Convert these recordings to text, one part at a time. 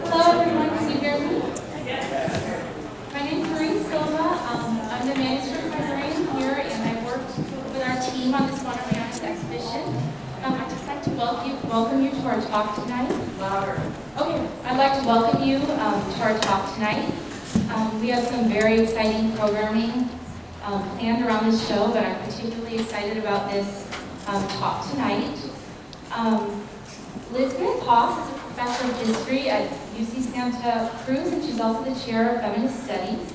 Hello everyone, can you hear me? My name is Marie Silva. I'm the manuscript librarian here, and I worked with our team on this MARTINEZ exhibition. I'd just like to welcome you to our talk tonight. Louder. Okay, I'd like to welcome you to our talk tonight. We have some very exciting programming planned around this show, but I'm particularly excited about this talk tonight. Lizbeth Haas is a professor of history at UC Santa Cruz, and she's also the chair of feminist studies.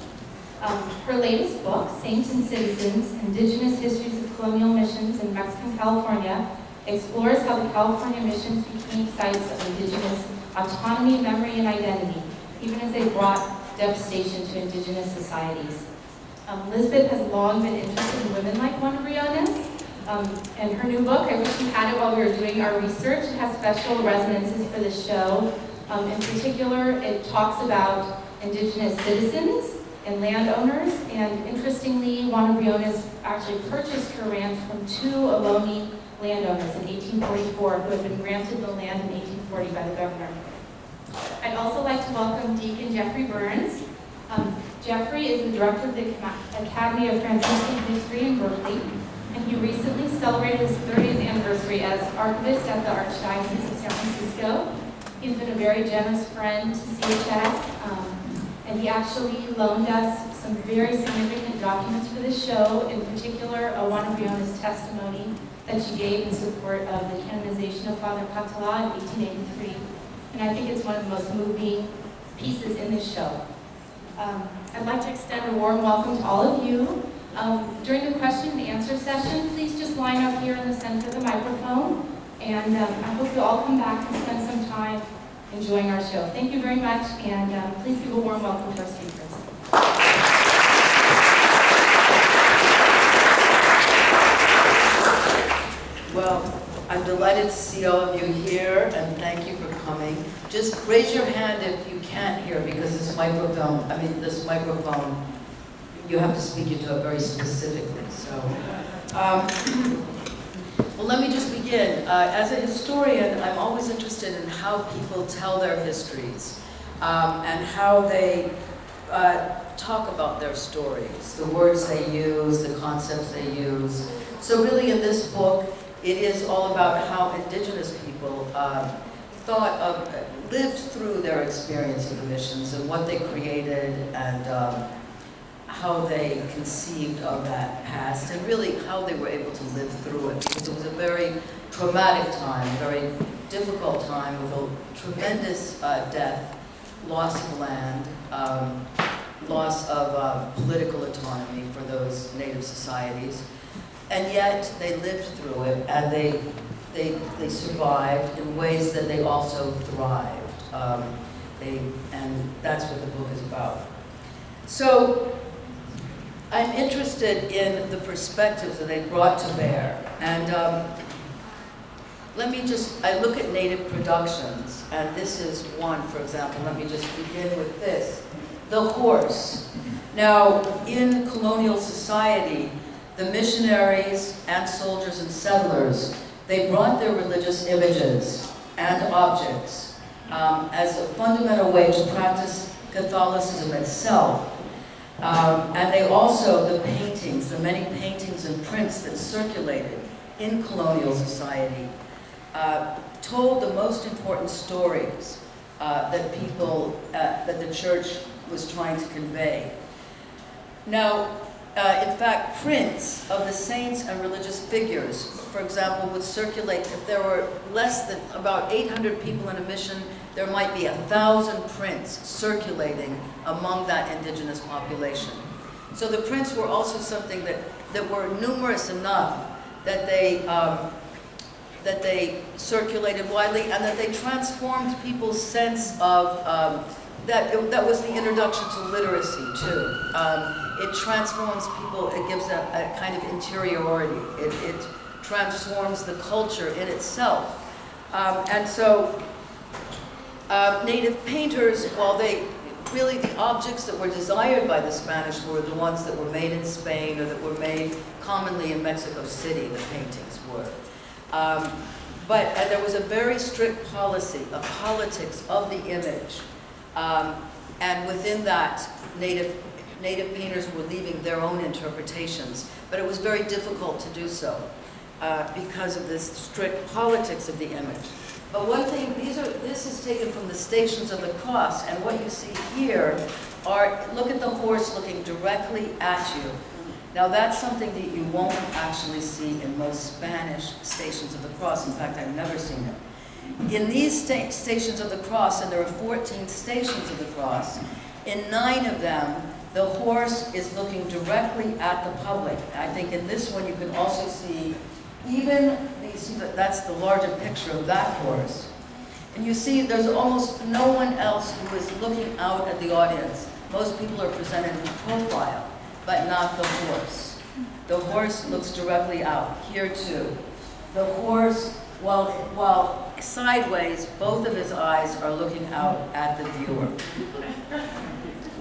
Her latest book, Saints and Citizens, Indigenous Histories of Colonial Missions in Mexican California, explores how the California missions became sites of indigenous autonomy, memory, and identity, even as they brought devastation to indigenous societies. Lisbeth has long been interested in women like Juana Briones, and her new book, I wish we had it while we were doing our research, it has special resonances for the show. In particular, it talks about indigenous citizens and landowners, and interestingly, Juana Briones actually purchased her ranch from two Ohlone landowners in 1844 who had been granted the land in 1840 by the governor. I'd also like to welcome Deacon Jeffrey Burns. Jeffrey is the director of the Academy of Franciscan History in Berkeley, and he recently celebrated his 30th anniversary as Archivist at the Archdiocese of San Francisco. He's been a very generous friend to CHS, and he actually loaned us some very significant documents for this show, in particular, Juana Briones' testimony that she gave in support of the canonization of Father Catala in 1883. And I think it's one of the most moving pieces in this show. I'd like to extend a warm welcome to all of you. During the question and answer session, please just line up here in the center of the microphone, and I hope you all come back and spend some time enjoying our show. Thank you very much, and please give a warm welcome to our speakers. Well, I'm delighted to see all of you here, and thank you for coming. Just raise your hand if you can't hear, because this microphone, you have to speak into it very specifically. So, well, let me just begin. As a historian, I'm always interested in how people tell their histories and how they talk about their stories, the words they use, the concepts they use. So really in this book, it is all about how indigenous people lived through their experience of the missions and what they created and how they conceived of that past and really how they were able to live through it, because it was a very traumatic time, very difficult time with a tremendous death, loss of land, loss of political autonomy for those native societies. And yet they lived through it, and they survived in ways that they also thrived. And that's what the book is about. So I'm interested in the perspectives that they brought to bear. And I look at native productions, and this is one, for example. Let me just begin with this. The horse. Now, in colonial society, the missionaries and soldiers and settlers, they brought their religious images and objects as a fundamental way to practice Catholicism itself. And they also, the paintings, the many paintings and prints that circulated in colonial society, told the most important stories that the church was trying to convey. Now, in fact, prints of the saints and religious figures, for example, would circulate. If there were less than about 800 people in a mission, there might be 1,000 prints circulating among that indigenous population. So the prints were also something that were numerous enough that they circulated widely and that they transformed people's sense of that was the introduction to literacy too. It transforms people, it gives them a kind of interiority. It transforms the culture in itself. And so native painters, while really the objects that were desired by the Spanish were the ones that were made in Spain or that were made commonly in Mexico City, the paintings were. But there was a very strict policy, a politics of the image. And within that, native painters were leaving their own interpretations. But it was very difficult to do so because of this strict politics of the image. But one thing, this is taken from the Stations of the Cross, and what you see here are, look at the horse looking directly at you. Now that's something that you won't actually see in most Spanish Stations of the Cross. In fact, I've never seen it. In these Stations of the Cross, and there are 14 Stations of the Cross, in 9 of them, the horse is looking directly at the public. I think in this one you can also see that's the larger picture of that horse. And you see there's almost no one else who is looking out at the audience. Most people are presented in profile, but not the horse. The horse looks directly out, here too. The horse, while sideways, both of his eyes are looking out at the viewer.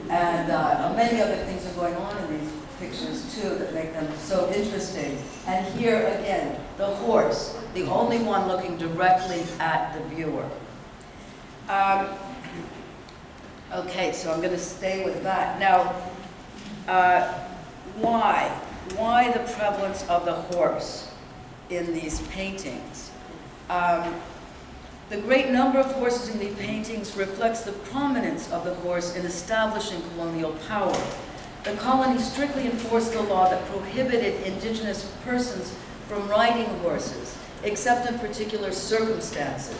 And many other things are going on in these pictures too that make them so interesting. And here again, the horse, the only one looking directly at the viewer. Okay, so I'm going to stay with that. Now, why? Why the prevalence of the horse in these paintings? The great number of horses in these paintings reflects the prominence of the horse in establishing colonial power. The colony strictly enforced the law that prohibited indigenous persons from riding horses, except in particular circumstances.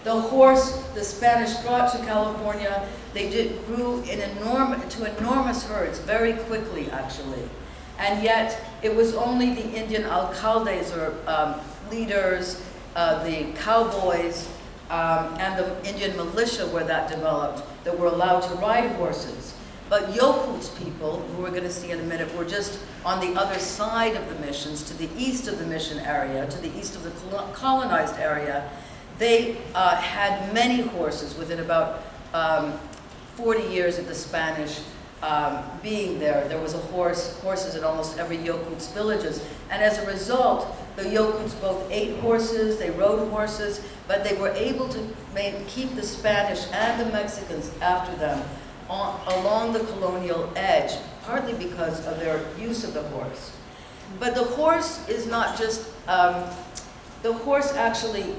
The horse the Spanish brought to California, grew to enormous herds very quickly, actually. And yet, it was only the Indian alcaldes or leaders, the cowboys, and the Indian militia where that developed that were allowed to ride horses. But Yokuts people, who we're going to see in a minute, were just on the other side of the missions, to the east of the mission area, to the east of the colonized area. They had many horses within about 40 years of the Spanish being there. There was horses in almost every Yokuts villages. And as a result, the Yokuts both ate horses, they rode horses, but they were able to keep the Spanish and the Mexicans after them along the colonial edge, partly because of their use of the horse. But the horse is not just, the horse actually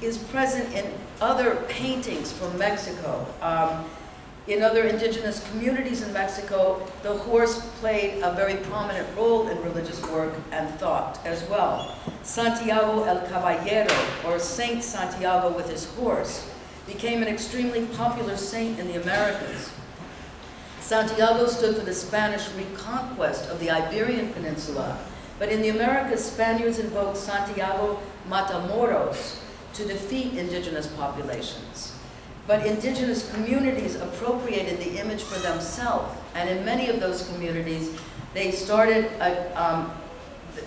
is present in other paintings from Mexico. In other indigenous communities in Mexico, the horse played a very prominent role in religious work and thought as well. Santiago el Caballero, or Saint Santiago with his horse, became an extremely popular saint in the Americas. Santiago stood for the Spanish reconquest of the Iberian Peninsula, but in the Americas, Spaniards invoked Santiago Matamoros to defeat indigenous populations. But indigenous communities appropriated the image for themselves, and in many of those communities, they started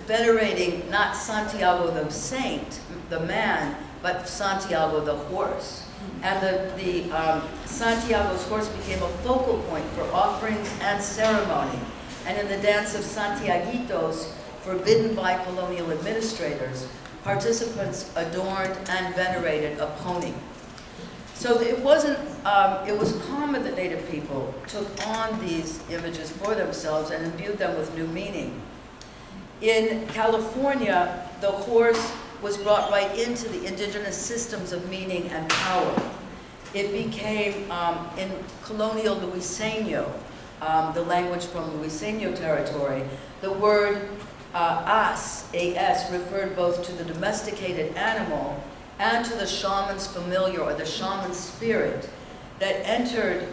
venerating not Santiago the saint, the man, but Santiago the horse. And the Santiago's horse became a focal point for offerings and ceremony. And in the dance of Santiaguitos, forbidden by colonial administrators, participants adorned and venerated a pony. So it wasn't, it was common that Native people took on these images for themselves and imbued them with new meaning. In California, the horse was brought right into the indigenous systems of meaning and power. It became, in colonial Luiseno, the language from Luiseno territory, the word as, A-S, referred both to the domesticated animal and to the shaman's familiar, or the shaman's spirit, that entered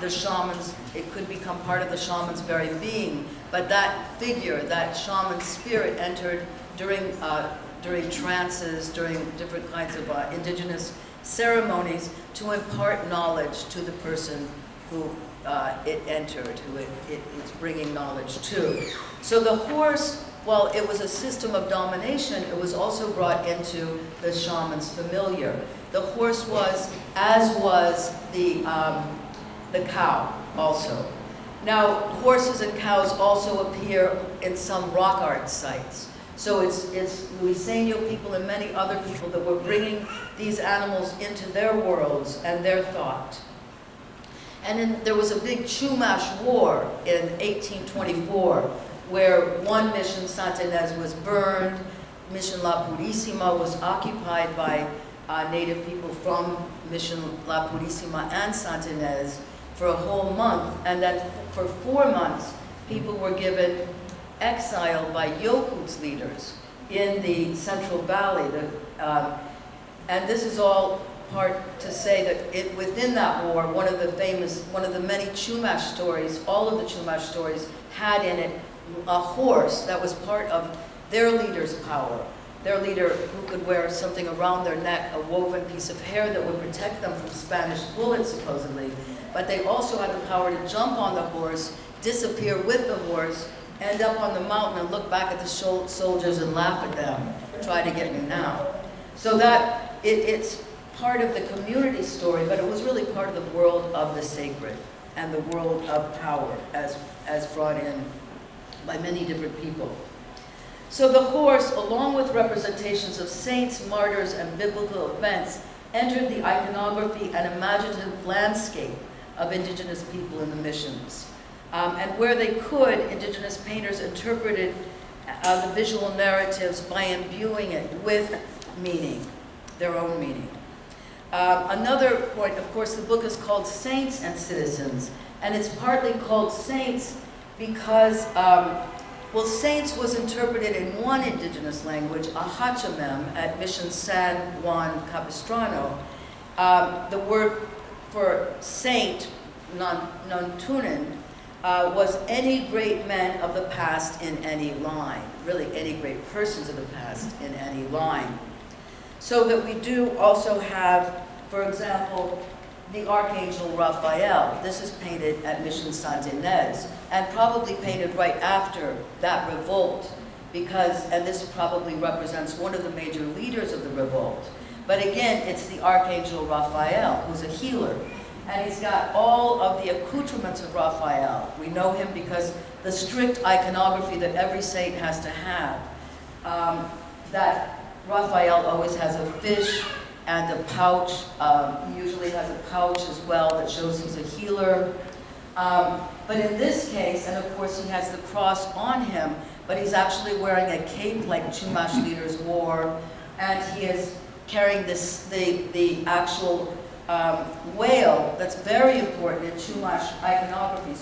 the shaman's, it could become part of the shaman's very being, but that figure, that shaman's spirit entered during trances, during different kinds of indigenous ceremonies to impart knowledge to the person who it entered, who it's bringing knowledge to. So the horse, while it was a system of domination, it was also brought into the shaman's familiar. The horse was, as was the cow also. Now, horses and cows also appear in some rock art sites. So it's Luiseno people and many other people that were bringing these animals into their worlds and their thought. And then there was a big Chumash war in 1824, where one mission, Santa Ynez, was burned. Mission La Purísima was occupied by native people from Mission La Purísima and Santa Ynez for a whole month. And then for 4 months, people were given exile by Yokuts leaders in the Central Valley. And this is all part to say that within that war, one of the many Chumash stories, all of the Chumash stories had in it a horse that was part of their leader's power. Their leader who could wear something around their neck, a woven piece of hair that would protect them from Spanish bullets, supposedly. But they also had the power to jump on the horse, disappear with the horse, end up on the mountain and look back at the soldiers and laugh at them, try to get me now. So that it's part of the community story, but it was really part of the world of the sacred and the world of power as brought in by many different people. So the horse, along with representations of saints, martyrs, and biblical events, entered the iconography and imaginative landscape of indigenous people in the missions. And where they could, indigenous painters interpreted the visual narratives by imbuing it with meaning, their own meaning. Another point, of course, the book is called Saints and Citizens, and it's partly called Saints because, well, Saints was interpreted in one indigenous language, Ahachamem, at Mission San Juan Capistrano. The word for saint, Nantunan, was any great men of the past in any line, really any great persons of the past in any line. So that we do also have, for example, the Archangel Raphael. This is painted at Mission Santa Ynez, and probably painted right after that revolt, and this probably represents one of the major leaders of the revolt. But again, it's the Archangel Raphael, who's a healer. And he's got all of the accoutrements of Raphael. We know him because the strict iconography that every saint has to have, that Raphael always has a fish and a pouch. He usually has a pouch as well that shows he's a healer. But in this case, and of course he has the cross on him, but he's actually wearing a cape like Chumash leaders wore, and he is carrying the actual whale that's very important in Chumash iconography.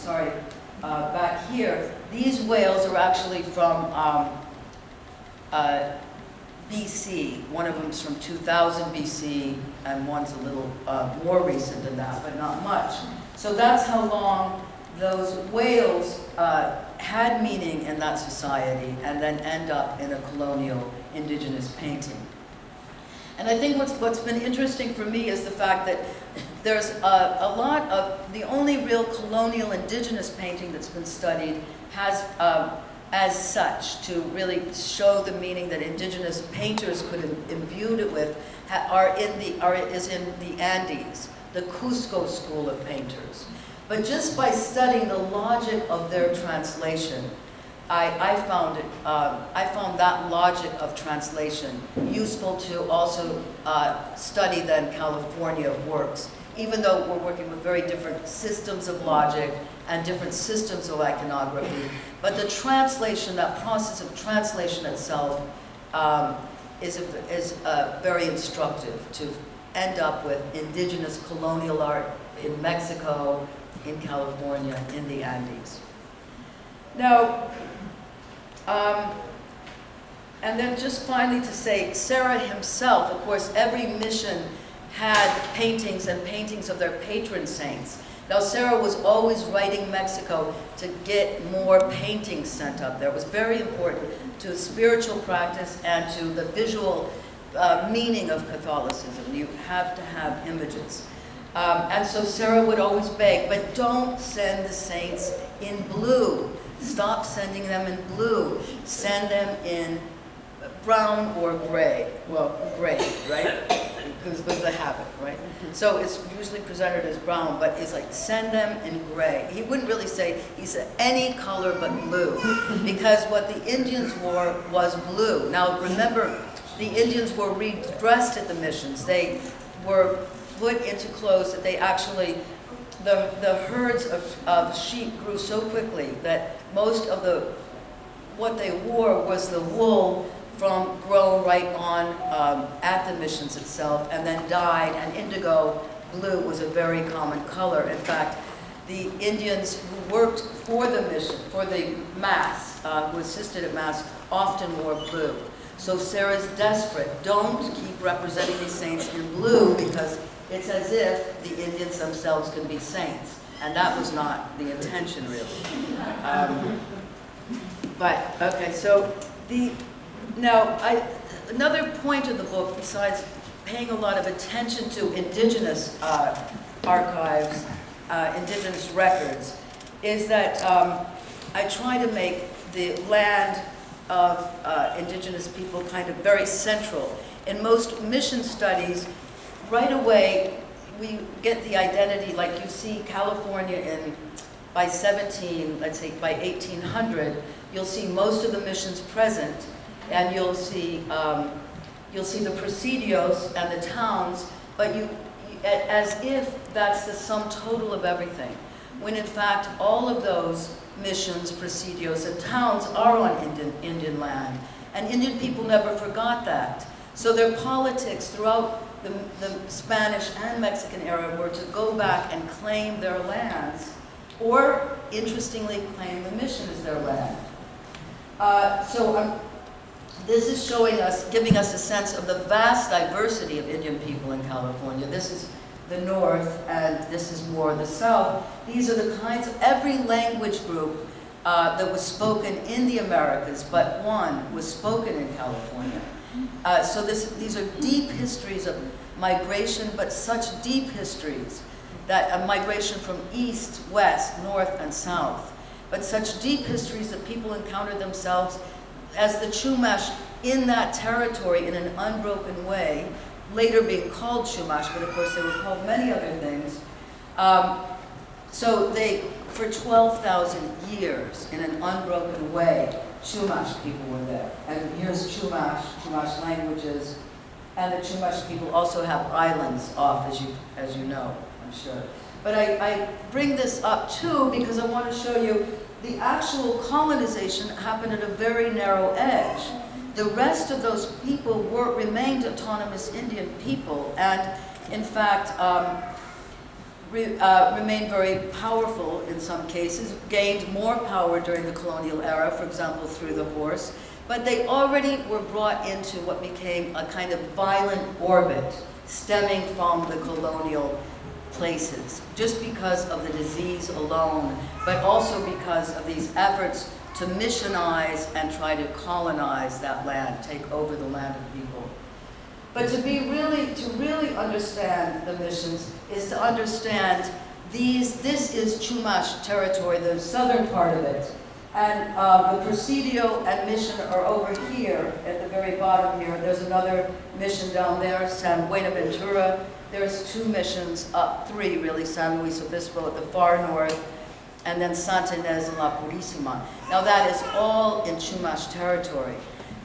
Back here, these whales are actually from BC. One of them's from 2000 BC, and one's a little more recent than that, but not much. So that's how long those whales had meaning in that society, and then end up in a colonial indigenous painting. And I think what's been interesting for me is the fact that there's a lot of, the only real colonial indigenous painting that's been studied has, as such, to really show the meaning that indigenous painters could imbue it with, is in the Andes, the Cusco school of painters. But just by studying the logic of their translation, I found that logic of translation useful to also study then California works, even though we're working with very different systems of logic and different systems of iconography. But the translation, that process of translation itself, is very instructive to end up with indigenous colonial art in Mexico, in California, in the Andes. Now, and then just finally to say, Serra himself, of course, every mission had paintings and paintings of their patron saints. Now, Serra was always writing Mexico to get more paintings sent up there. It was very important to spiritual practice and to the visual meaning of Catholicism. You have to have images. And so Serra would always beg, but don't send the saints in blue. Stop sending them in blue. Send them in brown or gray. Well, gray, right? was the habit, right? So it's usually presented as brown, but it's like, send them in gray. He wouldn't really say, he said any color but blue, because what the Indians wore was blue. Now remember, the Indians were redressed at the missions. They were put into clothes that they actually, the herds of sheep grew so quickly that most of what they wore was the wool from grown right on at the missions itself, and then dyed, and indigo blue was a very common color. In fact, the Indians who worked for the mission, for the Mass, who assisted at Mass, often wore blue. So Sarah's desperate, don't keep representing these saints in blue, because it's as if the Indians themselves can be saints. And that was not the intention, really. But, okay, so another point of the book, besides paying a lot of attention to indigenous archives, indigenous records, is that I try to make the land of indigenous people kind of very central. In most mission studies, right away, we get the identity, like you see California by 1800, you'll see most of the missions present, and you'll see the presidios and the towns, but as if that's the sum total of everything, when in fact all of those missions, presidios, and towns are on Indian land, and Indian people never forgot that. So their politics throughout the Spanish and Mexican era were to go back and claim their lands, or interestingly claim the mission as their land. This is showing us, giving us a sense of the vast diversity of Indian people in California. This is the north, and this is more the south. These are the kinds of, every language group that was spoken in the Americas, but one was spoken in California. So these are deep histories of migration, but such deep histories that a migration from east, west, north, and south, but such deep histories that people encountered themselves as the Chumash in that territory in an unbroken way, later being called Chumash, but of course they were called many other things. So for 12,000 years, in an unbroken way, Chumash people were there. And here's Chumash languages, and the Chumash people also have islands off, as you know, I'm sure. But I bring this up too because I want to show you the actual colonization happened at a very narrow edge. The rest of those people remained autonomous Indian people, and in fact remained very powerful in some cases, gained more power during the colonial era, for example, through the horse, but they already were brought into what became a kind of violent orbit stemming from the colonial places, just because of the disease alone, but also because of these efforts to missionize and try to colonize that land, take over the land of people. But to really understand the missions is to understand this is Chumash territory, the southern part of it. And the Presidio and mission are over here at the very bottom here. There's another mission down there, San Buenaventura. There's two missions, three really, San Luis Obispo at the far north, and then Santa Ynez and La Purísima. Now that is all in Chumash territory.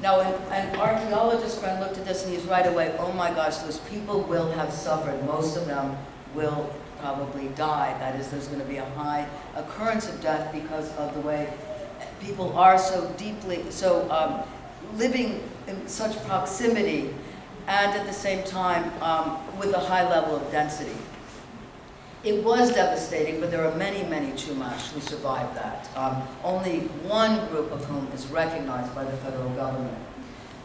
Now an archaeologist friend looked at this and he's right away, oh my gosh, those people will have suffered. Most of them will probably die. That is, there's going to be a high occurrence of death because of the way people are so deeply, living in such proximity, and at the same time with a high level of density. It was devastating, but there are many, many Chumash who survived that. Only one group of whom is recognized by the federal government.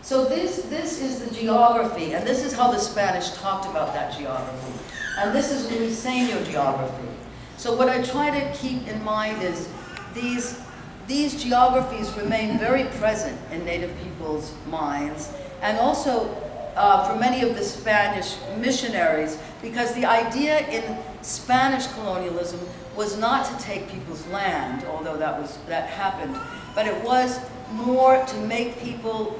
So this is the geography, and this is how the Spanish talked about that geography. And this is Luiseño geography. So what I try to keep in mind is these geographies remain very present in Native people's minds, and also for many of the Spanish missionaries, because the idea in Spanish colonialism was not to take people's land, although that happened, but it was more to make people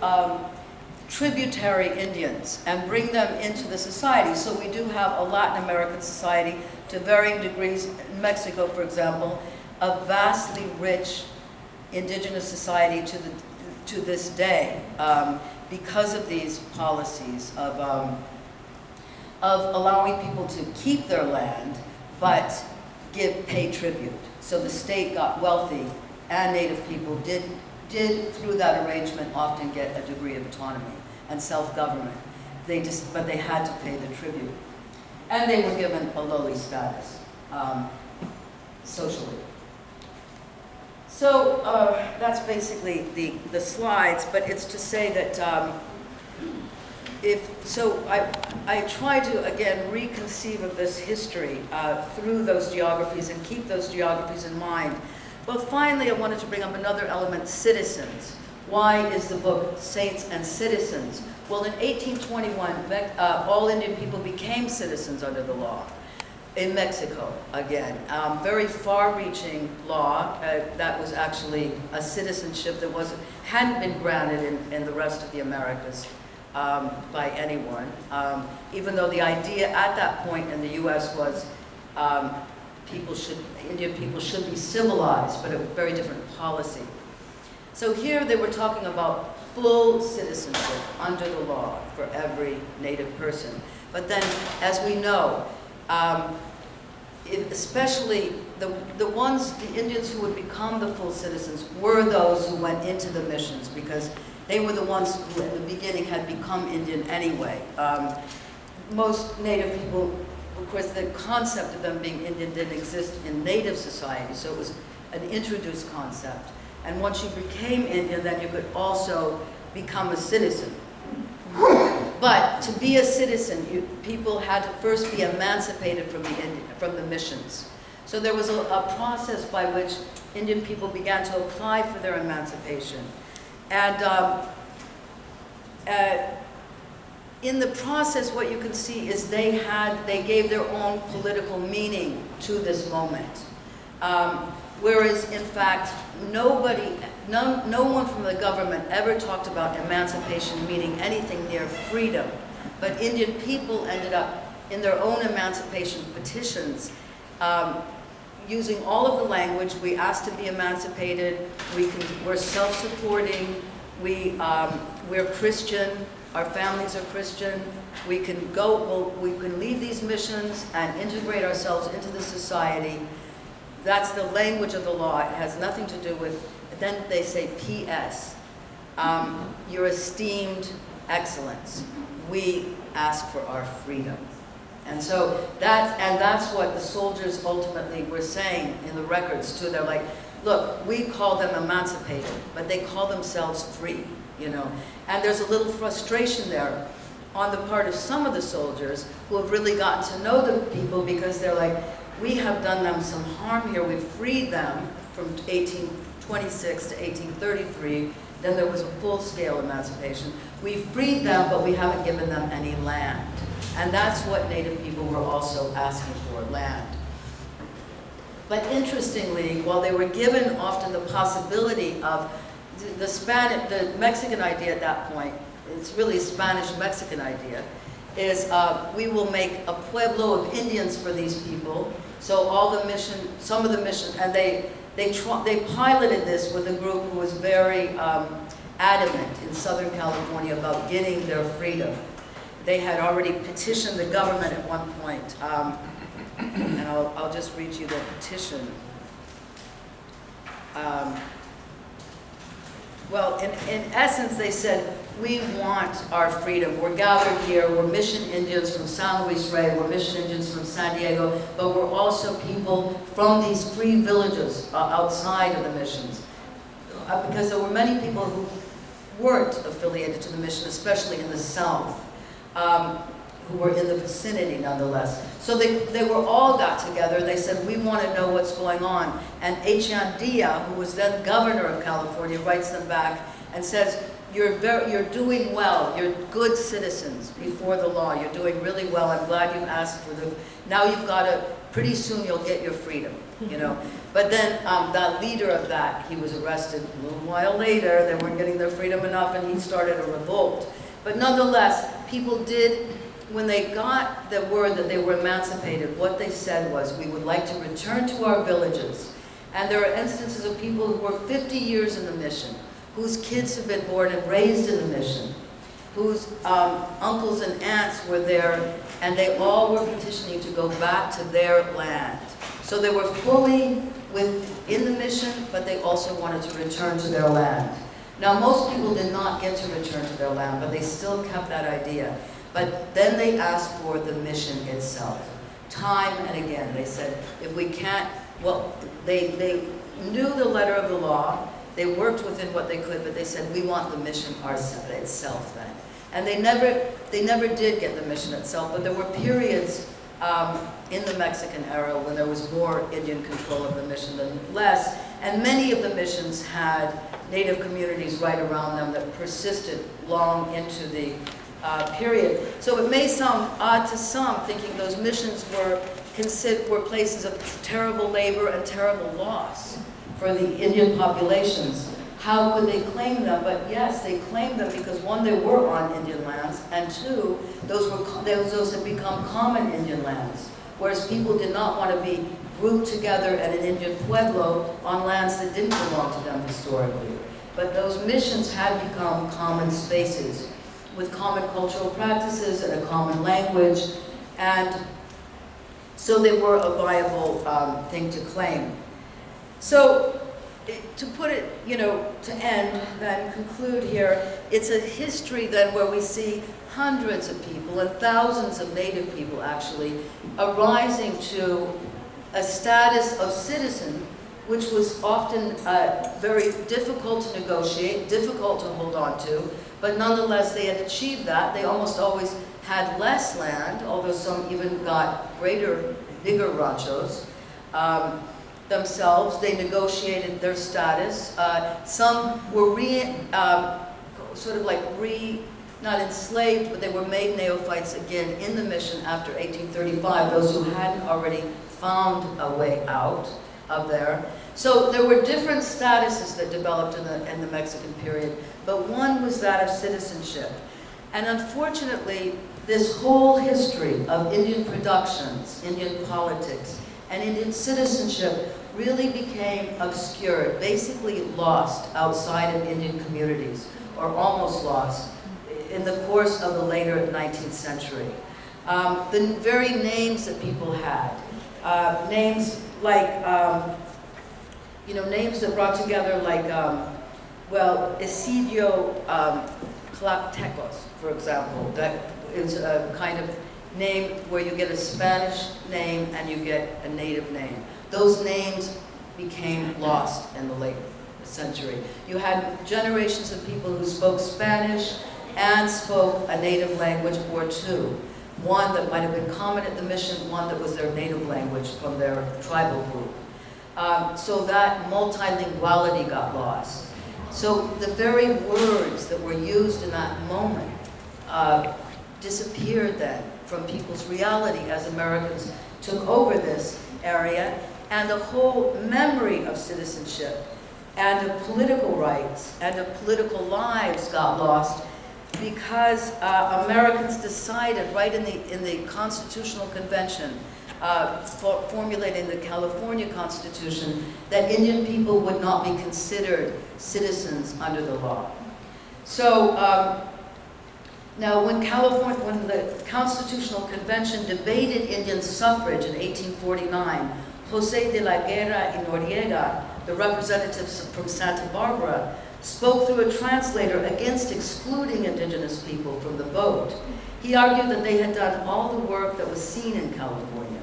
tributary Indians and bring them into the society. So we do have a Latin American society to varying degrees. In Mexico, for example, a vastly rich indigenous society to this day because of these policies of allowing people to keep their land but pay tribute. So the state got wealthy, and Native people did through that arrangement often get a degree of autonomy and self-government. But they had to pay the tribute. And they were given a lowly status, socially. So that's basically the slides, but it's to say that I try to, again, reconceive of this history through those geographies and keep those geographies in mind. But finally, I wanted to bring up another element, citizens. Why is the book Saints and Citizens? Well, in 1821, all Indian people became citizens under the law. In Mexico, again, very far-reaching law that was actually a citizenship that hadn't been granted in the rest of the Americas by anyone, even though the idea at that point in the U.S. was Indian people should be civilized, but a very different policy. So here they were talking about full citizenship under the law for every Native person. But then, as we know, especially the Indians who would become the full citizens were those who went into the missions, because they were the ones who at the beginning had become Indian anyway. Most Native people, of course, the concept of them being Indian didn't exist in Native society, so it was an introduced concept. And once you became Indian, then you could also become a citizen. But to be a citizen, people had to first be emancipated from the missions. So there was a process by which Indian people began to apply for their emancipation. And in the process, what you can see is they gave their own political meaning to this moment. Whereas, in fact, no one from the government ever talked about emancipation meaning anything near freedom. But Indian people ended up, in their own emancipation petitions, using all of the language. We asked to be emancipated, we're self-supporting, we're Christian, our families are Christian, we can leave these missions and integrate ourselves into the society. That's the language of the law. It has nothing to do with, then they say P.S. Your esteemed excellence. We ask for our freedom. And so that's what the soldiers ultimately were saying in the records too. They're like, look, we call them emancipated, but they call themselves free, you know. And there's a little frustration there on the part of some of the soldiers who have really gotten to know the people, because they're like, we have done them some harm here. We've freed them from 1826 to 1833. Then there was a full-scale emancipation. We freed them, but we haven't given them any land. And that's what Native people were also asking for, land. But interestingly, while they were given often the possibility of the Mexican idea at that point, it's really a Spanish-Mexican idea, is we will make a pueblo of Indians for these people. So some of the mission, and they piloted this with a group who was very adamant in Southern California about getting their freedom. They had already petitioned the government at one point, and I'll just read you the petition. Well, in essence, they said, we want our freedom. We're gathered here. We're mission Indians from San Luis Rey. We're mission Indians from San Diego. But we're also people from these free villages outside of the missions. Because there were many people who weren't affiliated to the mission, especially in the South, who were in the vicinity nonetheless. So they were all got together. They said, we want to know what's going on. And Echeandía, who was then governor of California, writes them back and says, you're doing well. You're good citizens before the law. You're doing really well. I'm glad you asked for now you've got to, pretty soon you'll get your freedom, you know. But then the leader of that, he was arrested a little while later. They weren't getting their freedom enough, and he started a revolt. But nonetheless, people did, when they got the word that they were emancipated, what they said was, we would like to return to our villages. And there are instances of people who were 50 years in the mission, whose kids have been born and raised in the mission, whose uncles and aunts were there, and they all were petitioning to go back to their land. So they were fully in the mission, but they also wanted to return to their land. Now, most people did not get to return to their land, but they still kept that idea. But then they asked for the mission itself. Time and again, they said, if we can't, well, they knew the letter of the law, they worked within what they could, but they said, we want the mission itself then. And they never did get the mission itself, but there were periods in the Mexican era when there was more Indian control of the mission than less, and many of the missions had native communities right around them that persisted long into the period. So it may sound odd to some, thinking those missions were places of terrible labor and terrible loss for the Indian populations. How could they claim them? But yes, they claimed them because one, they were on Indian lands, and two, those had become common Indian lands, whereas people did not want to be grouped together at an Indian pueblo on lands that didn't belong to them historically. But those missions had become common spaces with common cultural practices and a common language, and so they were a viable thing to claim. So, to put it, to end, then conclude here, it's a history then where we see hundreds of people and thousands of native people actually arising to a status of citizen, which was often very difficult to negotiate, difficult to hold on to, but nonetheless they had achieved that. They almost always had less land, although some even got bigger ranchos. Themselves, they negotiated their status. Some were not enslaved, but they were made neophytes again in the mission after 1835, those who hadn't already found a way out of there. So there were different statuses that developed in the Mexican period, but one was that of citizenship. And unfortunately, this whole history of Indian productions, Indian politics, and Indian citizenship really became obscured, basically lost outside of Indian communities, or almost lost, in the course of the later 19th century. The very names that people had, names like, names that brought together like, Esidio Tlactecos, for example, that is a kind of name where you get a Spanish name and you get a native name. Those names became lost in the late century. You had generations of people who spoke Spanish and spoke a native language or two. One that might have been common at the mission, one that was their native language from their tribal group. So that multilinguality got lost. So the very words that were used in that moment disappeared then from people's reality as Americans took over this area, and the whole memory of citizenship and of political rights and of political lives got lost because Americans decided right in the Constitutional Convention formulating the California Constitution that Indian people would not be considered citizens under the law. So now when the Constitutional Convention debated Indian suffrage in 1849, Jose de la Guerra y Noriega, the representatives from Santa Barbara, spoke through a translator against excluding indigenous people from the vote. He argued that they had done all the work that was seen in California.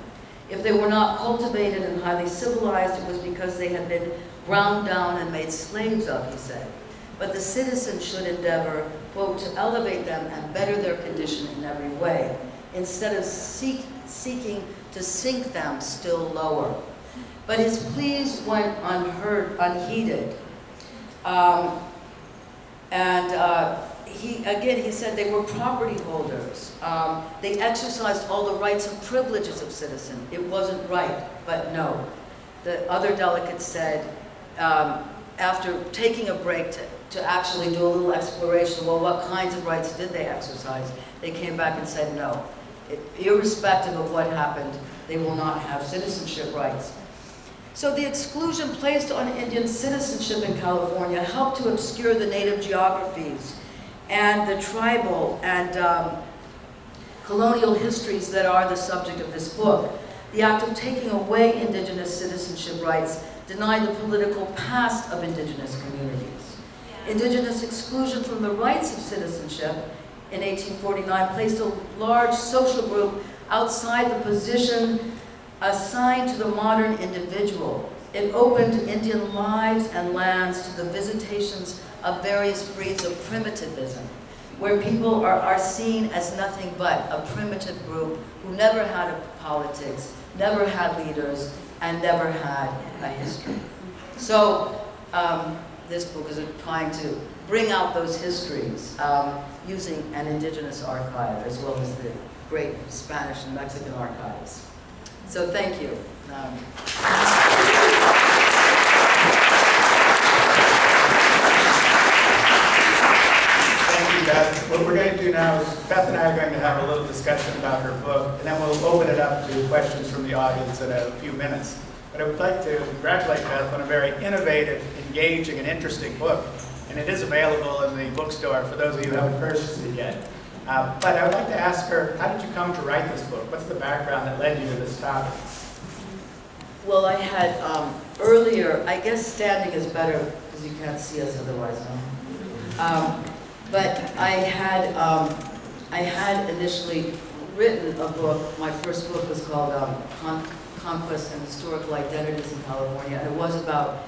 If they were not cultivated and highly civilized, it was because they had been ground down and made slaves of, he said. But the citizens should endeavor, quote, to elevate them and better their condition in every way, instead of seeking to sink them still lower. But his pleas went unheeded. He said they were property holders. They exercised all the rights and privileges of citizens. It wasn't right, but no. The other delegates said, after taking a break to to actually do a little exploration. Well, what kinds of rights did they exercise? They came back and said no. Irrespective of what happened, they will not have citizenship rights. So the exclusion placed on Indian citizenship in California helped to obscure the native geographies and the tribal and colonial histories that are the subject of this book. The act of taking away indigenous citizenship rights denied the political past of indigenous communities. Indigenous exclusion from the rights of citizenship in 1849 placed a large social group outside the position assigned to the modern individual. It opened Indian lives and lands to the visitations of various breeds of primitivism, where people are seen as nothing but a primitive group who never had a politics, never had leaders, and never had a history. So this book is trying to bring out those histories using an indigenous archive as well as the great Spanish and Mexican archives. So thank you. Thank you, Beth. What we're going to do now is Beth and I are going to have a little discussion about her book, and then we'll open it up to questions from the audience in a few minutes. But I would like to congratulate Beth on a very innovative, engaging, and interesting book. And it is available in the bookstore for those of you who haven't purchased it yet. But I would like to ask her, how did you come to write this book? What's the background that led you to this topic? Well, I had earlier, I guess standing is better because you can't see us otherwise, no? But I had initially written a book. My first book was called Conquest and Historical Identities in California, and it was about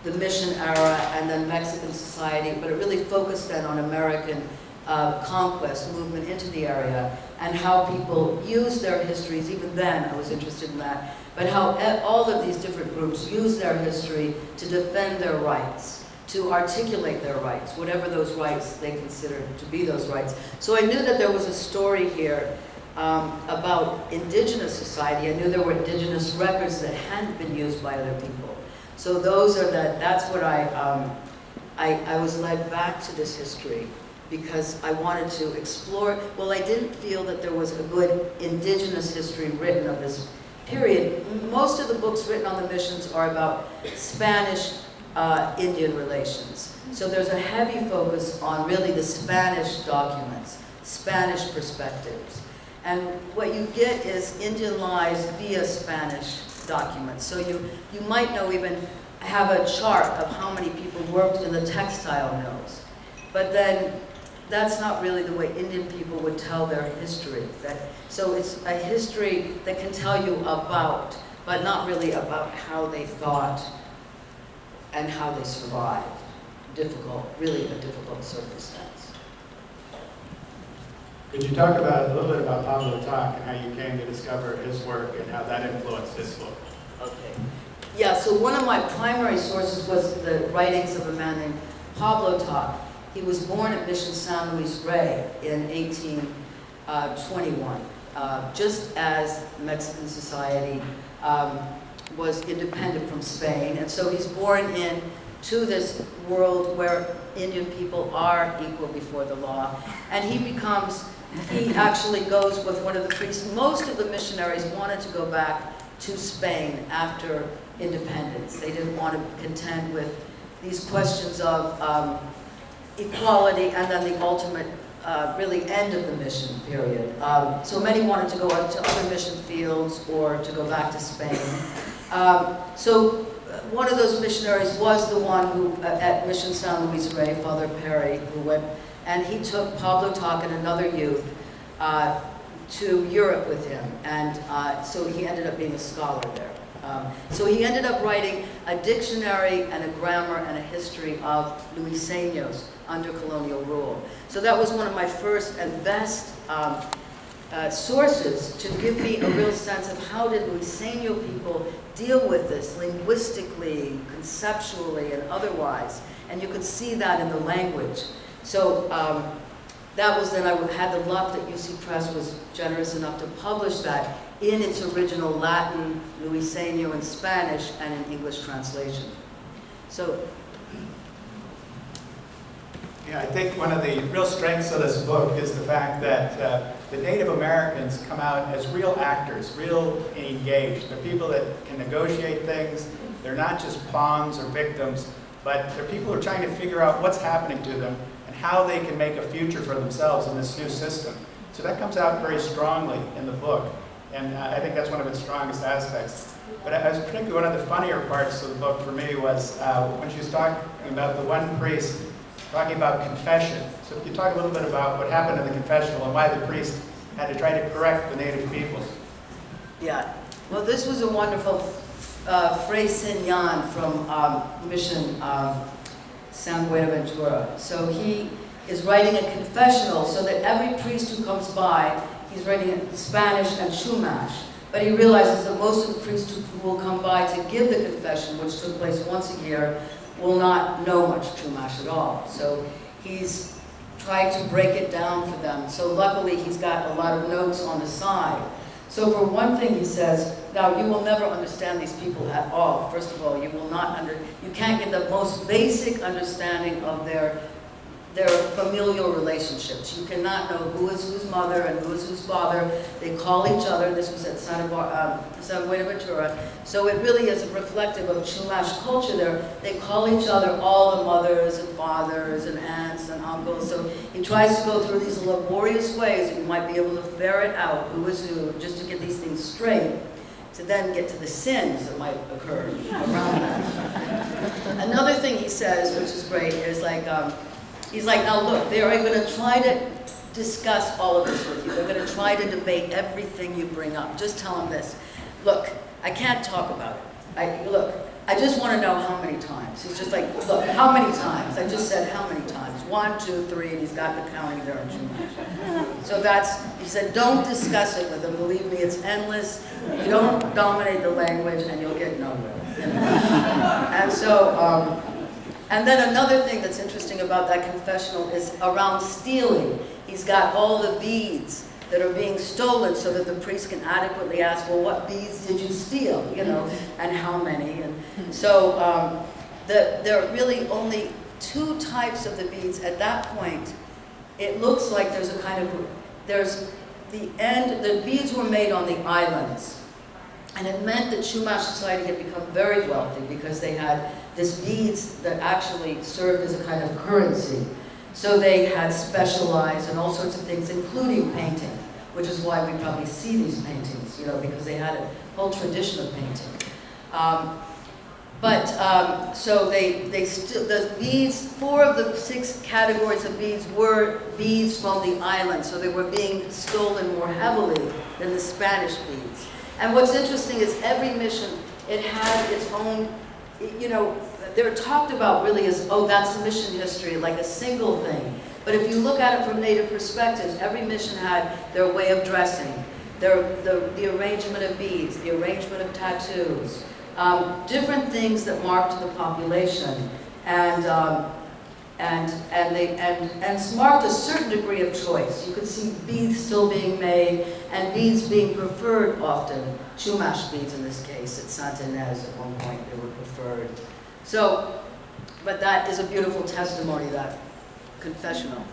the mission era and then Mexican society, but it really focused then on American conquest, movement into the area, and how people use their histories. Even then, I was interested in that, but how all of these different groups use their history to defend their rights, to articulate their rights, whatever those rights they considered to be those rights. So I knew that there was a story here about indigenous society. I knew there were indigenous records that hadn't been used by other people. So those are that's what I was led back to this history because I wanted to explore. Well, I didn't feel that there was a good indigenous history written of this period. Most of the books written on the missions are about Spanish-Indian relations. So there's a heavy focus on really the Spanish documents, Spanish perspectives. And what you get is Indian lives via Spanish documents. So you might even have a chart of how many people worked in the textile mills. But then that's not really the way Indian people would tell their history. So it's a history that can tell you about, but not really about how they thought and how they survived. Really a difficult circumstance. Could you talk about a little bit about Pablo Toc and how you came to discover his work and how that influenced this book? Okay. Yeah, so one of my primary sources was the writings of a man named Pablo Toc. He was born at Mission San Luis Rey in 1821, just as Mexican society was independent from Spain. And so he's born into this world where Indian people are equal before the law. And he actually goes with one of the priests. Most of the missionaries wanted to go back to Spain after independence. They didn't want to contend with these questions of equality and then the ultimate really end of the mission period. So many wanted to go out to other mission fields or to go back to Spain. So one of those missionaries was the one who, at Mission San Luis Rey, Father Perry, who went, and he took Pablo Toc and another youth to Europe with him, and so he ended up being a scholar there. So he ended up writing a dictionary and a grammar and a history of Luiseños under colonial rule. So that was one of my first and best sources to give me a real sense of how did Luiseño people deal with this linguistically, conceptually, and otherwise. And you could see that in the language. So that was then I had the luck that UC Press was generous enough to publish that in its original Latin, Luiseño, and Spanish, and an English translation. So Yeah, I think one of the real strengths of this book is the fact that the Native Americans come out as real actors, real engaged. They're people that can negotiate things. They're not just pawns or victims, but they're people who are trying to figure out what's happening to them and how they can make a future for themselves in this new system. So that comes out very strongly in the book, and I think that's one of its strongest aspects. But particularly one of the funnier parts of the book for me was when she was talking about the one priest talking about confession. So if you talk a little bit about what happened in the confessional and why the priest had to try to correct the native peoples. Yeah, well, this was a wonderful Fray Sinyan from Mission San Buenaventura. So he is writing a confessional so that every priest who comes by, he's writing it in Spanish and Chumash. But he realizes that most of the priests who will come by to give the confession, which took place once a year, will not know much Chumash at all. So he's tried to break it down for them. So luckily he's got a lot of notes on the side. So for one thing he says, now you will never understand these people at all. First of all, you can't get the most basic understanding of their familial relationships. You cannot know who is whose mother and who is whose father. They call each other. This was at San Buenaventura. So it really is reflective of Chumash culture there. They call each other all the mothers and fathers and aunts and uncles. So he tries to go through these laborious ways that you might be able to ferret out who is who, just to get these things straight, to then get to the sins that might occur around that. Another thing he says, which is great, is like, he's like, now look, they are going to try to discuss all of this with you. They're going to try to debate everything you bring up. Just tell them this. Look, I can't talk about it. Look, I just want to know how many times. He's just like, look, how many times? I just said how many times. 1, 2, 3, and he's got the counting there in Chumash. So he said, don't discuss it with them. Believe me, it's endless. You don't dominate the language, and you'll get nowhere. You know? And so, and then another thing that's interesting about that confessional is around stealing. He's got all the beads that are being stolen so that the priest can adequately ask, well, what beads did you steal, you know, and how many? And so there are really only 2 types of the beads. At that point, it looks like there's a kind of, the beads were made on the islands. And it meant that Chumash society had become very wealthy because they had these beads that actually served as a kind of currency. So they had specialized in all sorts of things, including painting, which is why we probably see these paintings, you know, because they had a whole tradition of painting. So the beads, 4 of the 6 categories of beads were beads from the island, so they were being stolen more heavily than the Spanish beads. And what's interesting is every mission, it had its own, you know, they're talked about really as, oh, that's the mission history, like a single thing. But if you look at it from Native perspectives, every mission had their way of dressing, the arrangement of beads, the arrangement of tattoos, different things that marked the population, and marked a certain degree of choice. You could see beads still being made, and beads being preferred often. Chumash beads in this case, at Martinez at one point they were preferred. So, but that is a beautiful testimony, that confessional.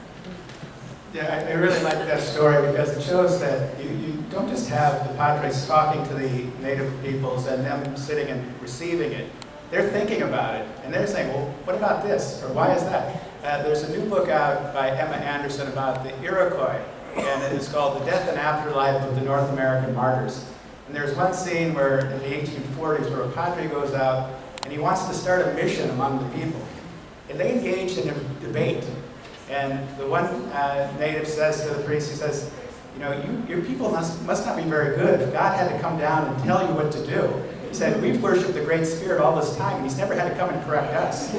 Yeah, I really like that story because it shows that you don't just have the padres talking to the native peoples and them sitting and receiving it. They're thinking about it, and they're saying, well, what about this, or why is that? There's a new book out by Emma Anderson about the Iroquois, and it's called The Death and Afterlife of the North American Martyrs. And there's one scene where, in the 1840s, where a padre goes out, and he wants to start a mission among the people. And they engaged in a debate. And the one native says to the priest, he says, you know, your people must not be very good if God had to come down and tell you what to do. He said, we've worshipped the Great Spirit all this time, and he's never had to come and correct us. So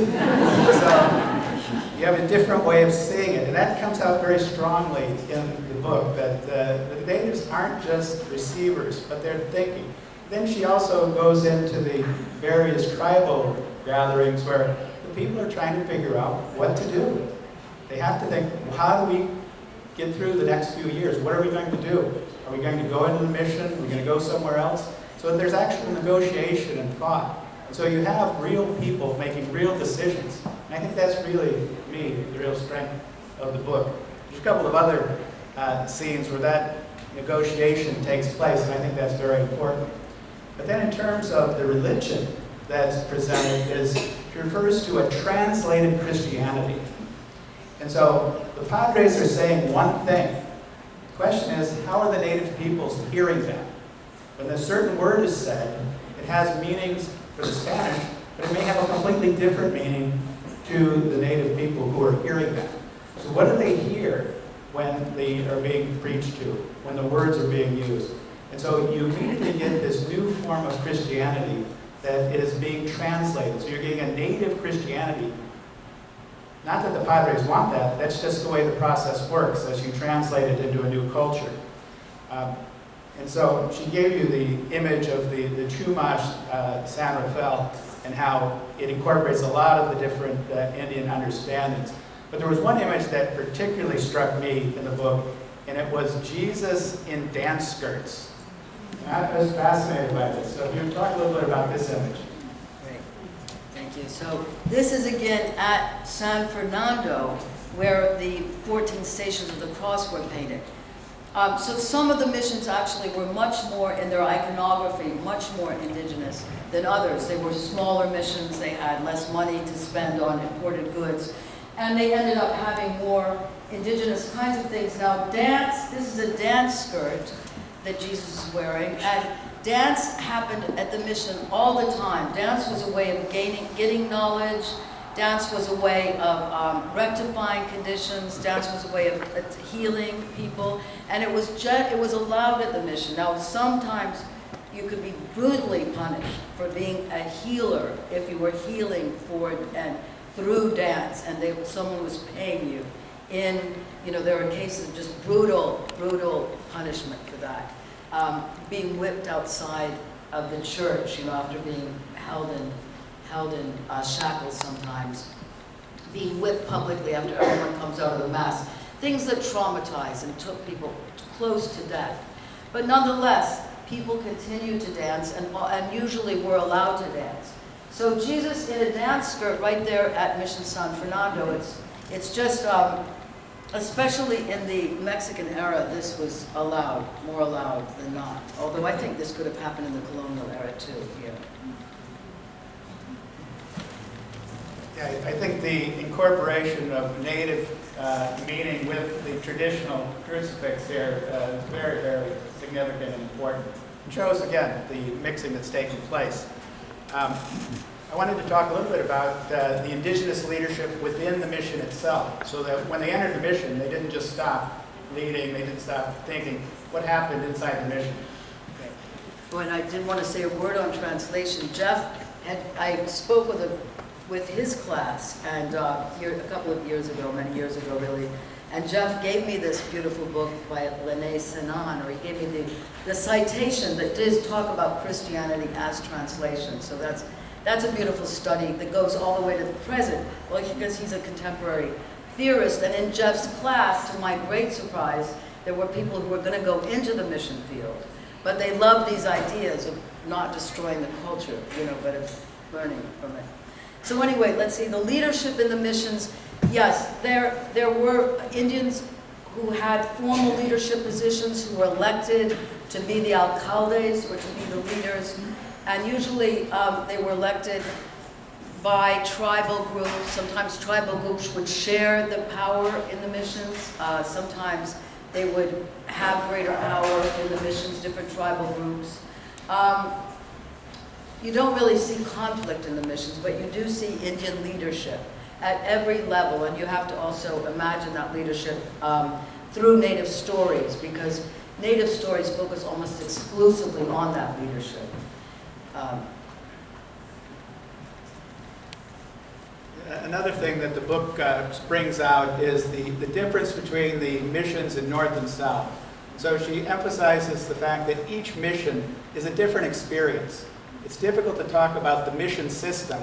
you have a different way of seeing it, and that comes out very strongly in the book, that the natives aren't just receivers, but they're thinking. Then she also goes into the various tribal gatherings where the people are trying to figure out what to do. They have to think, well, how do we get through the next few years? What are we going to do? Are we going to go into the mission? Are we going to go somewhere else? So there's actual negotiation and thought. And so you have real people making real decisions. And I think that's really me, the real strength of the book. There's a couple of other scenes where that negotiation takes place, and I think that's very important. But then in terms of the religion that's presented, she refers to a translated Christianity. And so the Padres are saying one thing. The question is, how are the native peoples hearing that? When a certain word is said, it has meanings for the Spanish, but it may have a completely different meaning to the native people who are hearing that. So what do they hear when they are being preached to, when the words are being used? And so you immediately get this new form of Christianity that is being translated. So you're getting a native Christianity. Not that the Padres want that, that's just the way the process works as you translate it into a new culture. And so she gave you the image of the Chumash San Rafael and how it incorporates a lot of the different Indian understandings. But there was one image that particularly struck me in the book, and it was Jesus in dance skirts. And I was fascinated by this. So if you would talk a little bit about this image. Great, thank you. So this is again at San Fernando, where the 14 stations of the cross were painted. So some of the missions actually were much more in their iconography, much more indigenous than others. They were smaller missions, they had less money to spend on imported goods, and they ended up having more indigenous kinds of things. Now dance, this is a dance skirt that Jesus is wearing, and dance happened at the mission all the time. Dance was a way of getting knowledge. Dance was a way of rectifying conditions. Dance was a way of healing people, and it was allowed at the mission. Now, sometimes you could be brutally punished for being a healer if you were healing for and through dance, and someone was paying you. There are cases of just brutal punishment for that. Being whipped outside of the church, after being held in shackles sometimes, being whipped publicly after everyone comes out of the mass, things that traumatize and took people close to death. But nonetheless, people continue to dance and usually were allowed to dance. So Jesus in a dance skirt right there at Mission San Fernando, it's just, especially in the Mexican era, this was more allowed than not. Although I think this could have happened in the colonial era too here. Yeah, I think the incorporation of native meaning with the traditional crucifix here is very, very significant and important. It shows, again, the mixing that's taking place. I wanted to talk a little bit about the indigenous leadership within the mission itself, so that when they entered the mission, they didn't just stop leading, they didn't stop thinking. What happened inside the mission? Okay. Well, and I did want to say a word on translation. I spoke with his class, and a couple of years ago, many years ago really, and Jeff gave me this beautiful book by Lene Sinan, or he gave me the citation that does talk about Christianity as translation. So that's a beautiful study that goes all the way to the present, well, because he's a contemporary theorist. And in Jeff's class, to my great surprise, there were people who were going to go into the mission field, but they loved these ideas of not destroying the culture, but of learning from it. So anyway, let's see, the leadership in the missions, yes, there were Indians who had formal leadership positions who were elected to be the alcaldes or to be the leaders, and usually they were elected by tribal groups. Sometimes tribal groups would share the power in the missions. Sometimes they would have greater power in the missions, different tribal groups. You don't really see conflict in the missions, but you do see Indian leadership at every level, and you have to also imagine that leadership through native stories, because native stories focus almost exclusively on that leadership. Another thing that the book brings out is the difference between the missions in North and South. So she emphasizes the fact that each mission is a different experience. It's difficult to talk about the mission system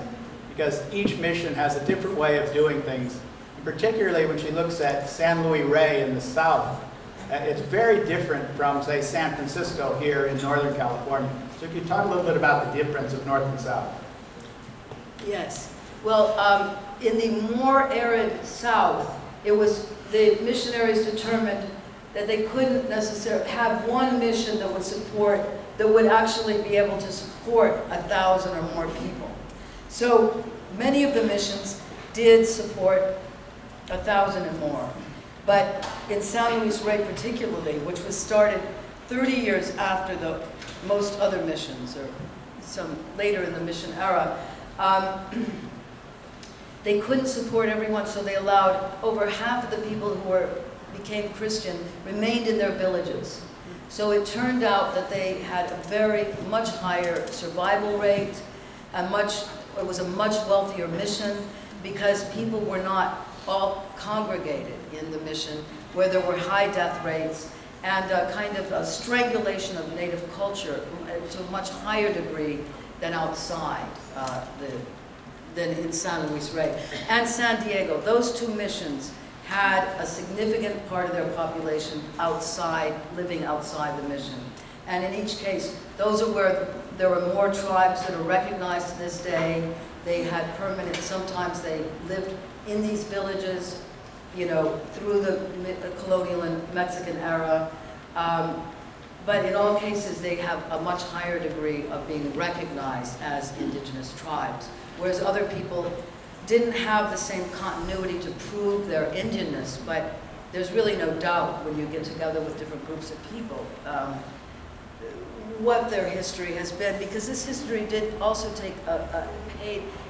because each mission has a different way of doing things. And particularly when she looks at San Luis Rey in the South, it's very different from, say, San Francisco here in Northern California. So if you talk a little bit about the difference of North and South. Yes. Well, in the more arid south, the missionaries determined that they couldn't necessarily have one mission that would actually be able to support 1,000 or more people. So many of the missions did support 1,000 and more. But in San Luis Rey particularly, which was started 30 years after most other missions, or some later in the mission era, they couldn't support everyone, so they allowed over half of the people who became Christian remained in their villages. So it turned out that they had a much higher survival rate, it was a much wealthier mission, because people were not all congregated in the mission, where there were high death rates and a kind of a strangulation of native culture to a much higher degree than outside, than in San Luis Rey. And San Diego, those two missions had a significant part of their population living outside the mission. And in each case, those are where there were more tribes that are recognized to this day. They had sometimes they lived in these villages, through the colonial and Mexican era. But in all cases, they have a much higher degree of being recognized as indigenous tribes, whereas other people didn't have the same continuity to prove their Indianness, but there's really no doubt when you get together with different groups of people what their history has been, because this history did also take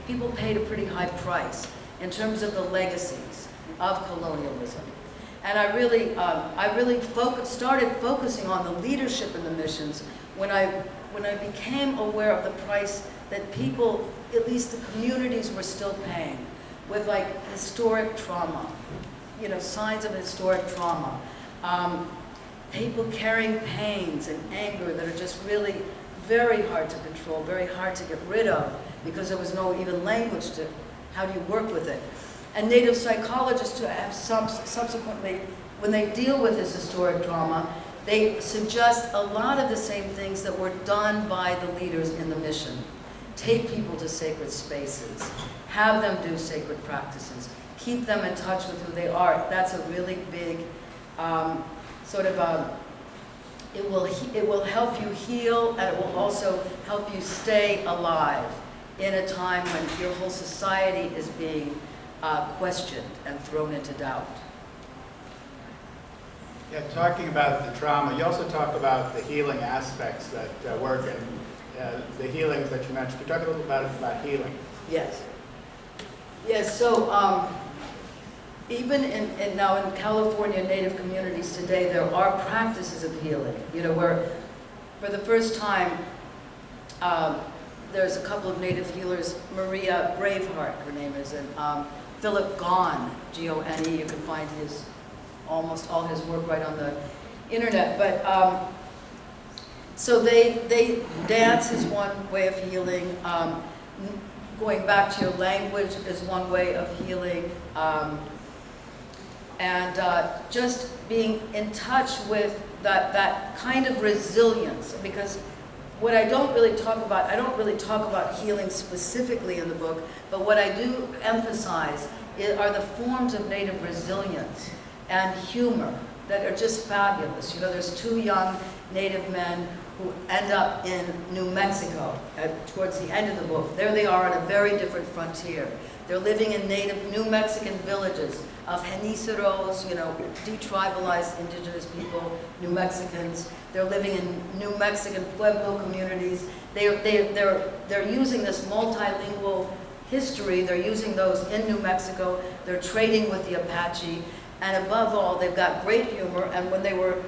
people paid a pretty high price in terms of the legacies of colonialism. And I really started focusing on the leadership in the missions when I became aware of the price that people, at least the communities, were still paying with like historic trauma, signs of historic trauma. People carrying pains and anger that are just really very hard to control, very hard to get rid of, because there was no even language to how do you work with it. And Native psychologists have subsequently, when they deal with this historic trauma, they suggest a lot of the same things that were done by the leaders in the mission. Take people to sacred spaces, have them do sacred practices, keep them in touch with who they are. That's a really big it will help you heal, and it will also help you stay alive in a time when your whole society is being questioned and thrown into doubt. Yeah, talking about the trauma, you also talk about the healing aspects that work, and the healings that you mentioned. Can you talk a little about healing? Yes. Yes, so even now in California Native communities today, there are practices of healing, where for the first time, there's a couple of Native healers, Maria Braveheart, her name is, and Philip Gone, G-O-N-E, you can find almost all his work right on the internet. But so they dance is one way of healing. Going back to your language is one way of healing. And just being in touch with that kind of resilience, because what I don't really talk about healing specifically in the book, but what I do emphasize are the forms of Native resilience and humor that are just fabulous. There's two young Native men who end up in New Mexico towards the end of the book. There they are on a very different frontier. They're living in native New Mexican villages of Geniceros, detribalized indigenous people, New Mexicans. They're living in New Mexican Pueblo communities. They're using this multilingual history. They're using those in New Mexico. They're trading with the Apache. And above all, they've got great humor. And when they were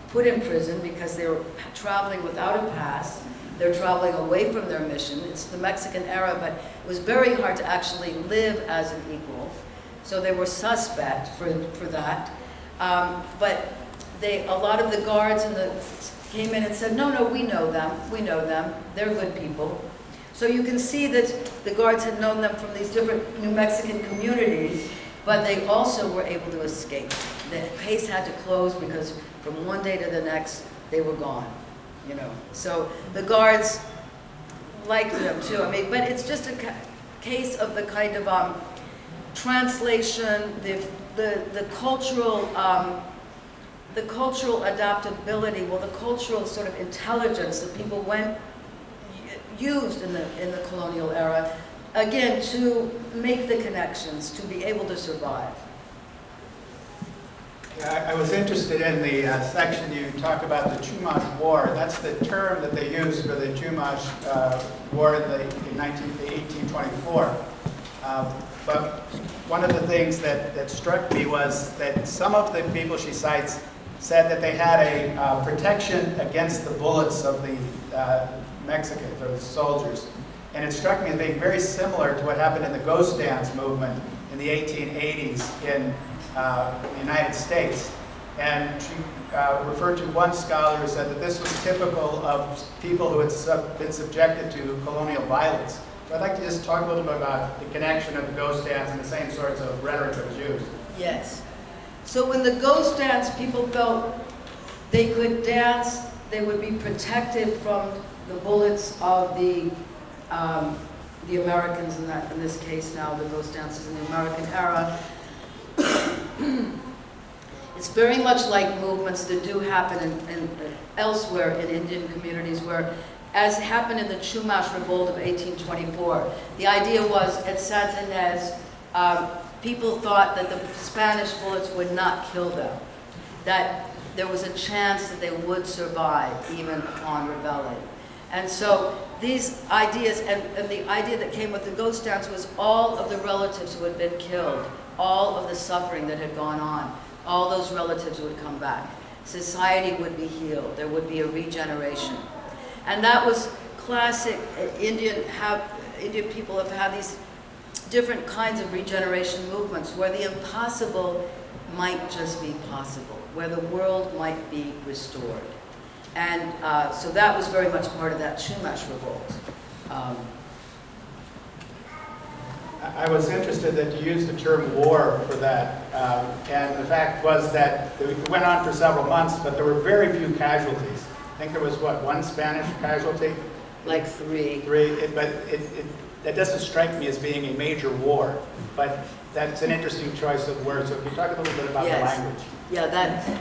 put in prison because they were traveling without a pass, they're traveling away from their mission. It's the Mexican era, but it was very hard to actually live as an equal. So they were suspect for that. But a lot of the guards came in and said, no, we know them, they're good people. So you can see that the guards had known them from these different New Mexican communities, but they also were able to escape. The case had to close because from one day to the next, they were gone. So the guards liked them too. But it's just a case of the kind of translation, the cultural adaptability, well, the cultural sort of intelligence that people used in the colonial era, again, to make the connections, to be able to survive. Yeah, I was interested in the section you talk about the Chumash War. That's the term that they used for the Chumash War in 1824. But one of the things that struck me was that some of the people she cites said that they had a protection against the bullets of the Mexicans or the soldiers. And it struck me as being very similar to what happened in the ghost dance movement in the 1880s in the United States. And she referred to one scholar who said that this was typical of people who had been subjected to colonial violence. So I'd like to just talk a little bit about the connection of the ghost dance and the same sorts of rhetoric that was used. Yes. So when the ghost dance, people felt they could dance, they would be protected from the bullets of the Americans, in this case now, the ghost dances in the American era. It's very much like movements that do happen elsewhere in Indian communities where, as happened in the Chumash Revolt of 1824, the idea was at MARTINEZ, people thought that the Spanish bullets would not kill them, that there was a chance that they would survive even upon rebelling. And so these ideas, and the idea that came with the ghost dance was all of the relatives who had been killed, all of the suffering that had gone on, all those relatives would come back. Society would be healed. There would be a regeneration. And that was classic. Indian people have had these different kinds of regeneration movements where the impossible might just be possible, where the world might be restored. And so that was very much part of that Chumash revolt. I was interested that you used the term war for that. And the fact was that it went on for several months, but there were very few casualties. I think there was, what, one Spanish casualty? Like three. But that doesn't strike me as being a major war. But that's an interesting choice of words. So if you talk a little bit about the language. Yeah,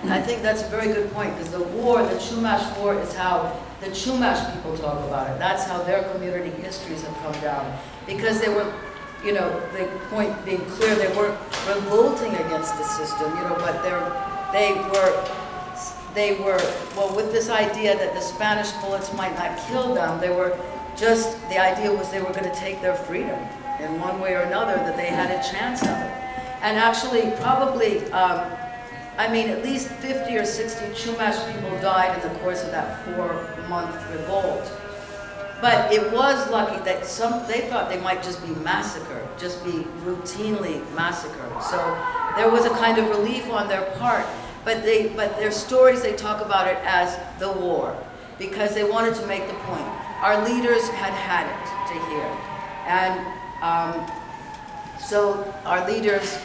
I think that's a very good point, because the war, the Chumash War, is how the Chumash people talk about it. That's how their community histories have come down. Because they were, the point being clear, they weren't revolting against the system, but they were, well, with this idea that the Spanish bullets might not kill them, they were just, the idea was they were going to take their freedom in one way or another, that they had a chance of it. And actually, probably, at least 50 or 60 Chumash people died in the course of that 4-month revolt. But it was lucky that they thought they might just be massacred, just be routinely massacred. So there was a kind of relief on their part. But their stories, they talk about it as the war, because they wanted to make the point. Our leaders had it to here. And so our leaders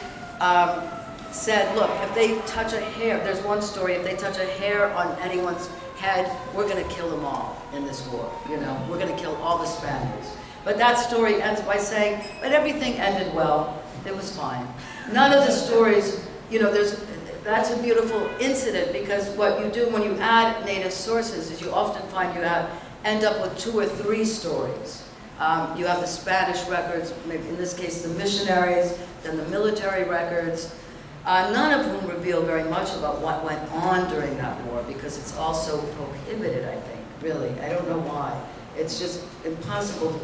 said, look, if they touch a hair, there's one story, if they touch a hair on anyone's head, we're going to kill them all in this war. We're going to kill all the Spaniards. But that story ends by saying, but everything ended well. It was fine. None of the stories, that's a beautiful incident, because what you do when you add native sources is you often find you end up with 2 or 3 stories. You have the Spanish records, maybe in this case the missionaries, then the military records, none of whom reveal very much about what went on during that war, because it's also prohibited, I think, really. I don't know why. It's just impossible.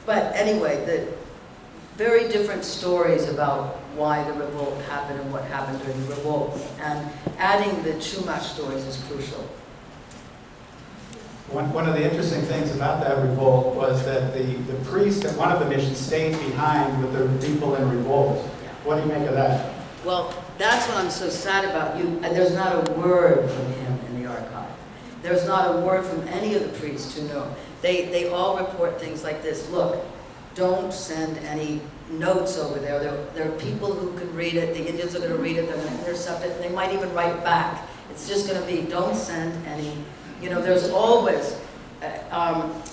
But anyway, the very different stories about why the revolt happened and what happened during the revolt. And adding the Chumash stories is crucial. One of the interesting things about that revolt was that the priest at one of the missions stayed behind with the people in revolt. Yeah. What do you make of that? Well, that's what I'm so sad about. There's not a word from him in the archive. There's not a word from any of the priests who know. They all report things like this. Look, don't send any notes over there. There are people who can read it. The Indians are going to read it. They're going to intercept it. They might even write back. It's just going to be, don't send any. There's always,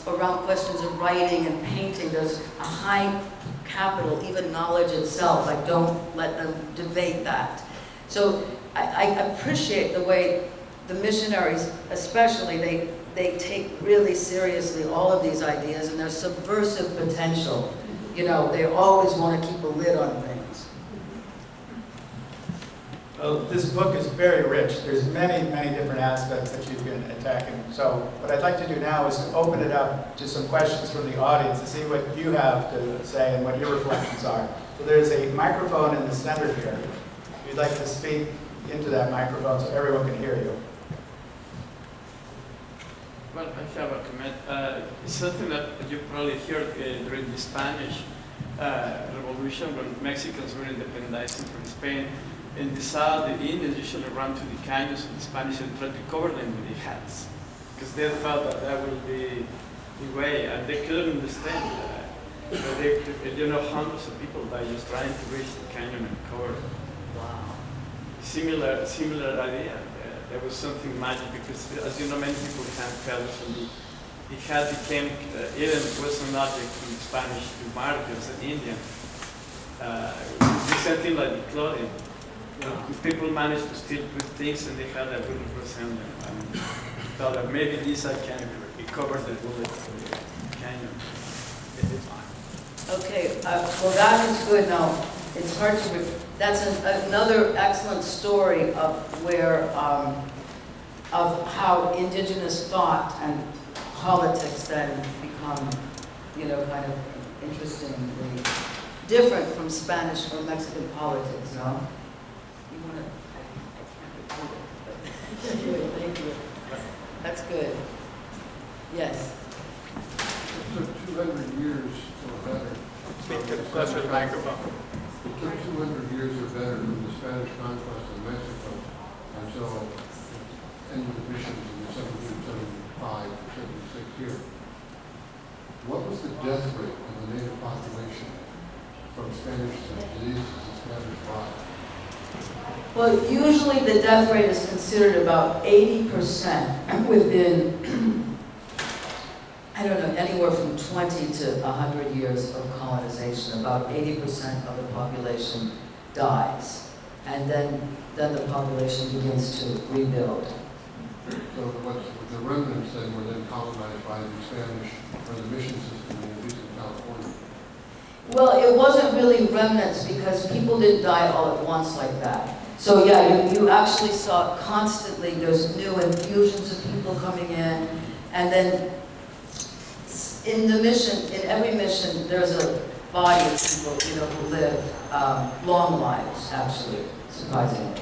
around questions of writing and painting, there's a high capital, even knowledge itself. Like, don't let them debate that. So I appreciate the way the missionaries, especially, they take really seriously all of these ideas and their subversive potential. You know, they always want to keep a lid on things. Well, this book is very rich. There's many, many different aspects that you can attack. And so what I'd like to do now is to open it up to some questions from the audience to see what you have to say and what your reflections are. So there's a microphone in the center here. If you'd like to speak into that microphone so everyone can hear you. Well, I have a comment. It's something that you probably heard during the Spanish Revolution, when Mexicans were independizing from Spain. In the south, the Indians usually ran to the canyons of the Spanish and tried to cover them with the hats, because they thought that that would be the way, and they couldn't understand that. You know, hundreds of people died just trying to reach the canyon and cover it. Wow. Similar idea. There was something magic, because, as you know, many people have feathers, and the hat became, even was an object from Spanish to markers and Indian. The same thing like the clothing. People managed to still put things, and they had a good resemblance. And thought that maybe this I can recover the bullet for the canyon. Okay, well, that is good. Now, it's hard to, that's another excellent story of where, of how indigenous thought and politics then become, you know, kind of interestingly different from Spanish or Mexican politics, no? You want to, I can't record it, but thank you. That's good. Yes. It took 200 years or better. Speak to the closer to the microphone. It took 200 years or better from the Spanish conquest of Mexico until the end of the missions in the 1775 or 76 year. What was the death rate of the native population from Spanish diseases and Spanish rot? Well, usually the death rate is considered about 80% within, I don't know, anywhere from 20 to 100 years of colonization. About 80% of the population dies, and then the population begins to rebuild. So the remnants then were then colonized by the Spanish or the mission system in Eastern California. Well, it wasn't really remnants because people didn't die all at once like that. So yeah, you actually saw constantly, there's new infusions of people coming in, and then in the mission, in every mission, there's a body of people, you know, who live long lives, actually, surprisingly.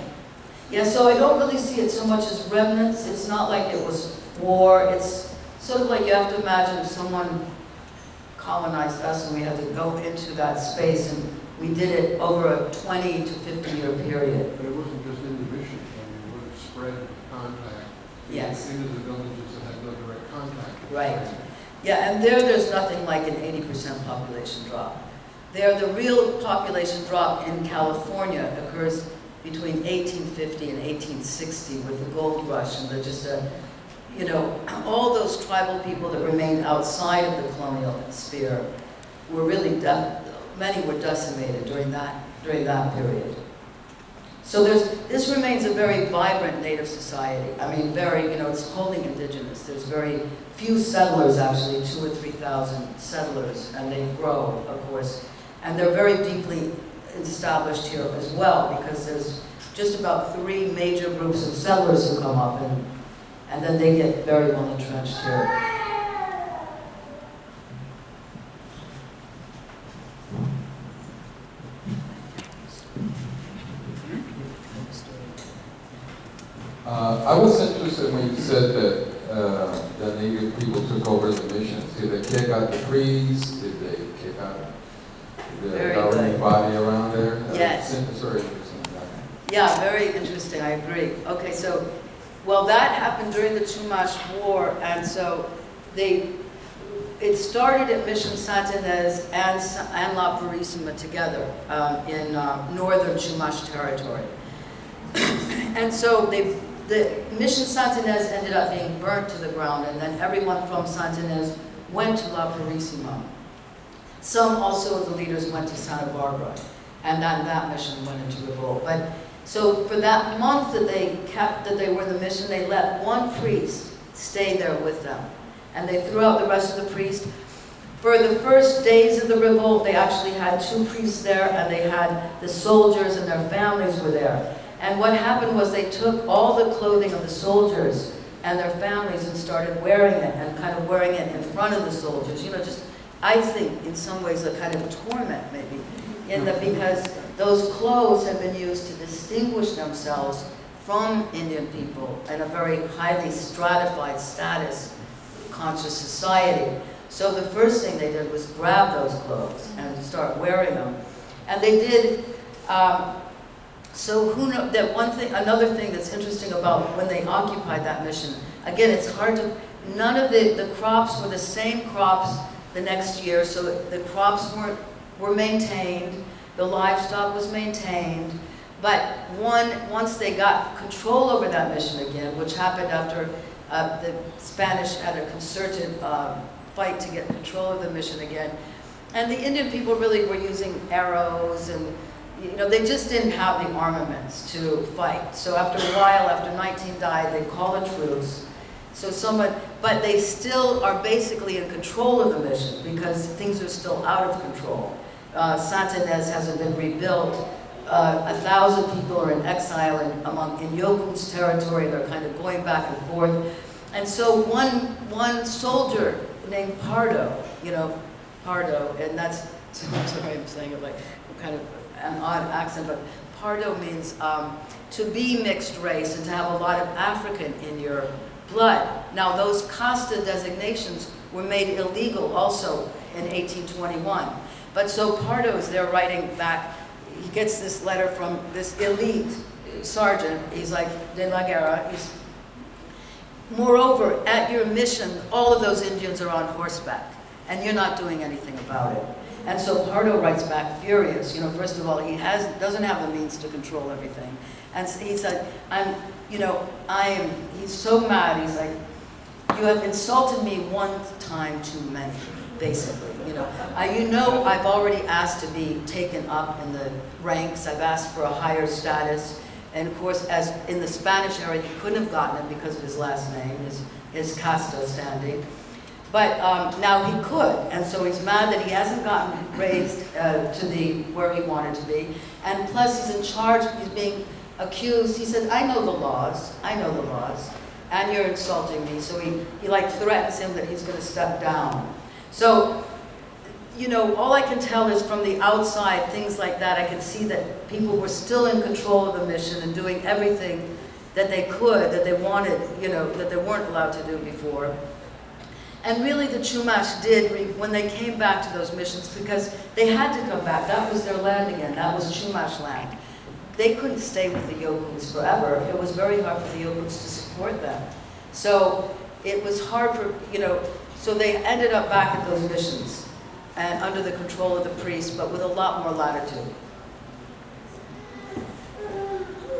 Yeah, so I don't really see it so much as remnants. It's not like it was war. It's sort of like you have to imagine someone colonized us and we had to go into that space, and we did it over a 20 to 50 year period. But it wasn't just in the mission. I mean, it would have spread contact Yes. into the villages that had no direct contact. Right. Yeah, and there's nothing like an 80% population drop. The real population drop in California occurs between 1850 and 1860 with the gold rush, and you know, all those tribal people that remained outside of the colonial sphere were really, many were decimated during that period. So this remains a very vibrant native society. I mean, very, you know, it's wholly indigenous. There's very few settlers, actually, 2,000 or 3,000 settlers, and they grow, of course. And they're very deeply established here as well, because there's just about 3 major groups of settlers who come up, and then they get very well entrenched here. I was interested when you said that the native people took over the missions. Did they kick out the priests? Did they kick out the governing body around there? Yes. It's very interesting. Yeah, very interesting, I agree. Okay, so, well, that happened during the Chumash War, and so it started at Mission Santinez and La Purísima together in northern Chumash territory. And so the Mission Santinez ended up being burnt to the ground, and then everyone from Santinez went to La Purísima. Some also of the leaders went to Santa Barbara, and then that mission went into revolt. But so for that month that they were in the mission, they let one priest stay there with them, and they threw out the rest of the priests. For the first days of the revolt, they actually had 2 priests there, and they had the soldiers and their families were there. And what happened was they took all the clothing of the soldiers and their families and started wearing it, and kind of wearing it in front of the soldiers. You know, just, I think, in some ways, a kind of torment, maybe, because those clothes had been used to distinguish themselves from Indian people in a very highly stratified status, conscious society. So the first thing they did was grab those clothes and start wearing them. And they did, so who knows, that one thing, another thing that's interesting about when they occupied that mission, again, it's hard to, none of the crops were the same crops the next year, so the crops were maintained, the livestock was maintained, but once they got control over that mission again, which happened after the Spanish had a concerted fight to get control of the mission again, and the Indian people really were using arrows, and you know, they just didn't have the armaments to fight. So after a while, after 19 died, they called a truce. So but they still are basically in control of the mission because things are still out of control. Santinez hasn't been rebuilt. 1,000 people are in exile in Yokun's territory. They're kind of going back and forth. And so one soldier named Pardo, you know, Pardo, and that's, I'm sorry I'm saying it like kind of an odd accent, but Pardo means to be mixed race and to have a lot of African in your blood. Now those casta designations were made illegal also in 1821. But so Pardo is there writing back, he gets this letter from this elite sergeant, he's like, de la Guerra, he's, moreover, at your mission, all of those Indians are on horseback, and you're not doing anything about it. And so Pardo writes back furious. You know, first of all, he doesn't have the means to control everything. And so he said, he's so mad, he's like, you have insulted me one time too many, basically. You know, I've already asked to be taken up in the ranks, I've asked for a higher status. And of course, as in the Spanish era, he couldn't have gotten it because of his last name, his casta standing. But now he could, and so he's mad that he hasn't gotten raised to where he wanted to be. And plus he's in charge, he's being accused. He said, I know the laws, and you're insulting me. So he like threatens him that he's gonna step down. So, you know, all I can tell is from the outside, things like that, I can see that people were still in control of the mission and doing everything that they could, that they wanted, you know, that they weren't allowed to do before. And really the Chumash did, when they came back to those missions, because they had to come back, that was their land again, that was Chumash land. They couldn't stay with the Yokuns forever. It was very hard for the Yokuns to support them. So it was hard for, you know, so they ended up back at those missions and under the control of the priests, but with a lot more latitude.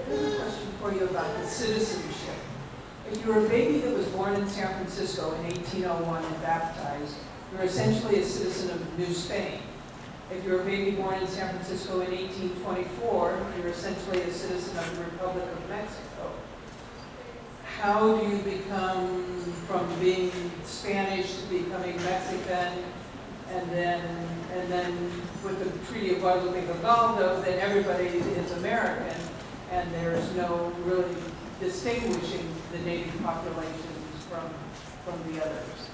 Here's a question for you about the citizenship. If you were a baby that was born in San Francisco in 1801 and baptized, you're essentially a citizen of New Spain. If you're a baby born in San Francisco in 1824, you're essentially a citizen of the Republic of Mexico. How do you become from being Spanish to becoming Mexican, and then with the Treaty of Guadalupe Hidalgo, then everybody is American, and there's no really distinguishing the native populations from the others?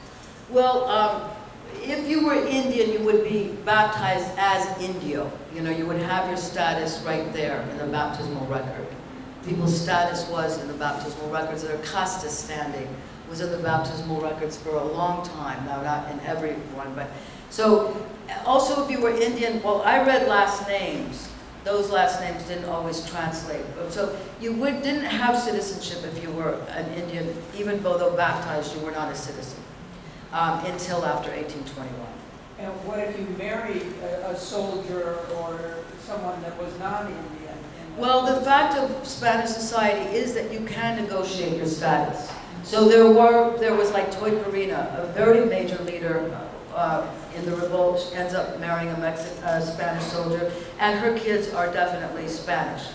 Well, if you were Indian, you would be baptized as Indio. You know, you would have your status right there in the baptismal record. People's status was in the baptismal records. Their casta standing was in the baptismal records for a long time. Now, not in everyone, but so. Also, if you were Indian, well, I read last names. Those last names didn't always translate. So you didn't have citizenship if you were an Indian, even though baptized, you were not a citizen until after 1821. And what if you married a soldier or someone that was non-Indian in Well, the fact of Spanish society is that you can negotiate your status. So there was like Toy Perina, a very major leader in the revolt. She ends up marrying a Spanish soldier, and her kids are definitely Spanish.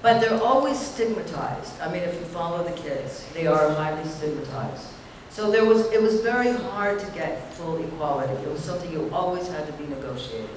But they're always stigmatized. I mean, if you follow the kids, they are highly stigmatized. So it was very hard to get full equality. It was something you always had to be negotiated.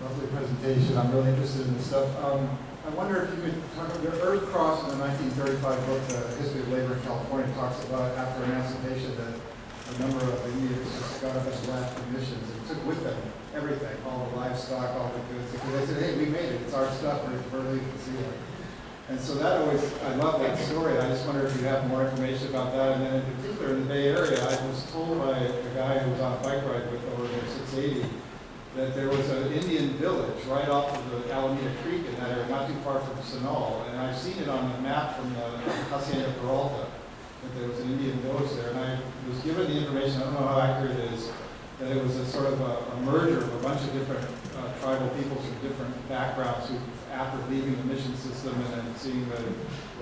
Lovely presentation. I'm really interested in this stuff. I wonder if you could talk about the Earth Cross in the 1935 book, The History of Labor in California, talks about after emancipation that a number of Indians just got up and left commissions and took with them everything, all the livestock, all the goods. Because they said, hey, we made it. It's our stuff. We're leaving the ceiling. And so that always, I love that story. I just wonder if you have more information about that. And then in particular in the Bay Area, I was told by a guy who was on a bike ride with over there 680 that there was an Indian village right off of the Alameda Creek in that area, not too far from Sunol. And I've seen it on the map from Hacienda Peralta, that there was an Indian village there. And I was given the information, I don't know how accurate it is, that it was a sort of a merger of a bunch of different tribal peoples from different backgrounds who, after leaving the mission system and then seeing the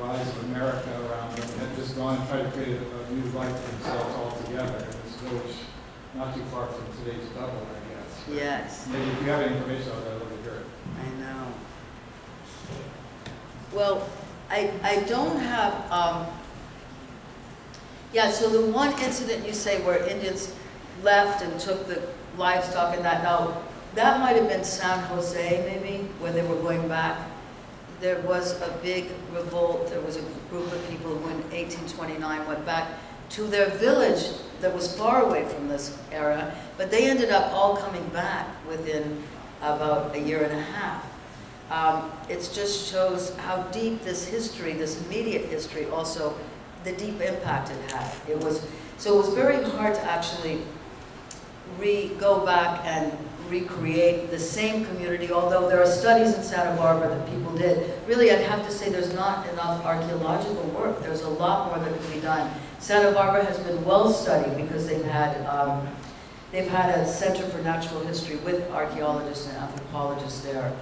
rise of America around them, had just gone and tried to create a new life for themselves altogether in this village not too far from today's Dublin, I guess. Yes. Maybe if you have any information on that, I'd love to hear it. I know. Well, I don't have, yeah, so the one incident you say where Indians left and took the livestock and that, now, that might have been San Jose, maybe, when they were going back. There was a big revolt. There was a group of people who in 1829 went back to their village that was far away from this era, but they ended up all coming back within about a year and a half. It just shows how deep this history, this immediate history, also the deep impact it had. So it was very hard to actually go back and recreate the same community, although there are studies in Santa Barbara that people did. Really, I'd have to say there's not enough archaeological work. There's a lot more that can be done. Santa Barbara has been well studied because they've had a Center for Natural History with archaeologists and anthropologists there.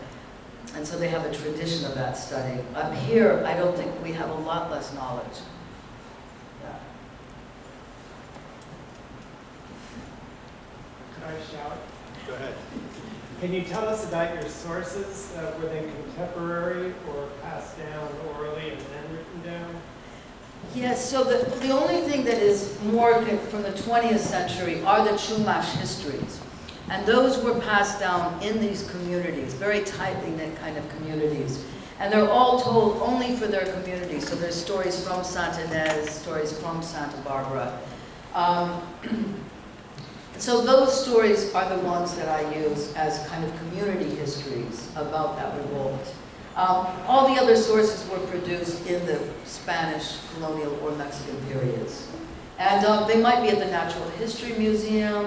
And so they have a tradition of that study. Up here, I don't think we have a lot less knowledge. Yeah. Could I shout? Go ahead. Can you tell us about your sources? Were they contemporary or passed down orally and then written down? Yes, so the only thing that is more from the 20th century are the Chumash histories. And those were passed down in these communities, very tightly knit kind of communities. And they're all told only for their community. So there's stories from MARTINEZ, stories from Santa Barbara. So those stories are the ones that I use as kind of community histories about that revolt. All the other sources were produced in the Spanish, colonial, or Mexican periods. And they might be at the Natural History Museum.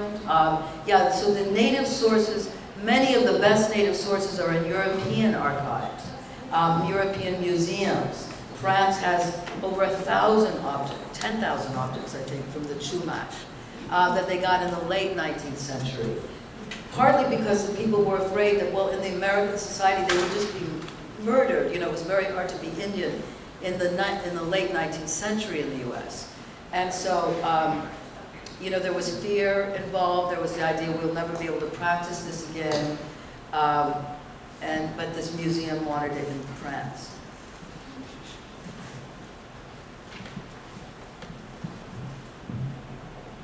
Yeah, so the native sources, many of the best native sources are in European archives, European museums. France has over 1,000 objects, 10,000 objects, I think, from the Chumash that they got in the late 19th century. Partly because the people were afraid that, well, in the American society, they would just be murdered. You know, it was very hard to be Indian in the late 19th century in the U.S. And so, you know, there was fear involved. There was the idea we'll never be able to practice this again. But this museum wanted it in France.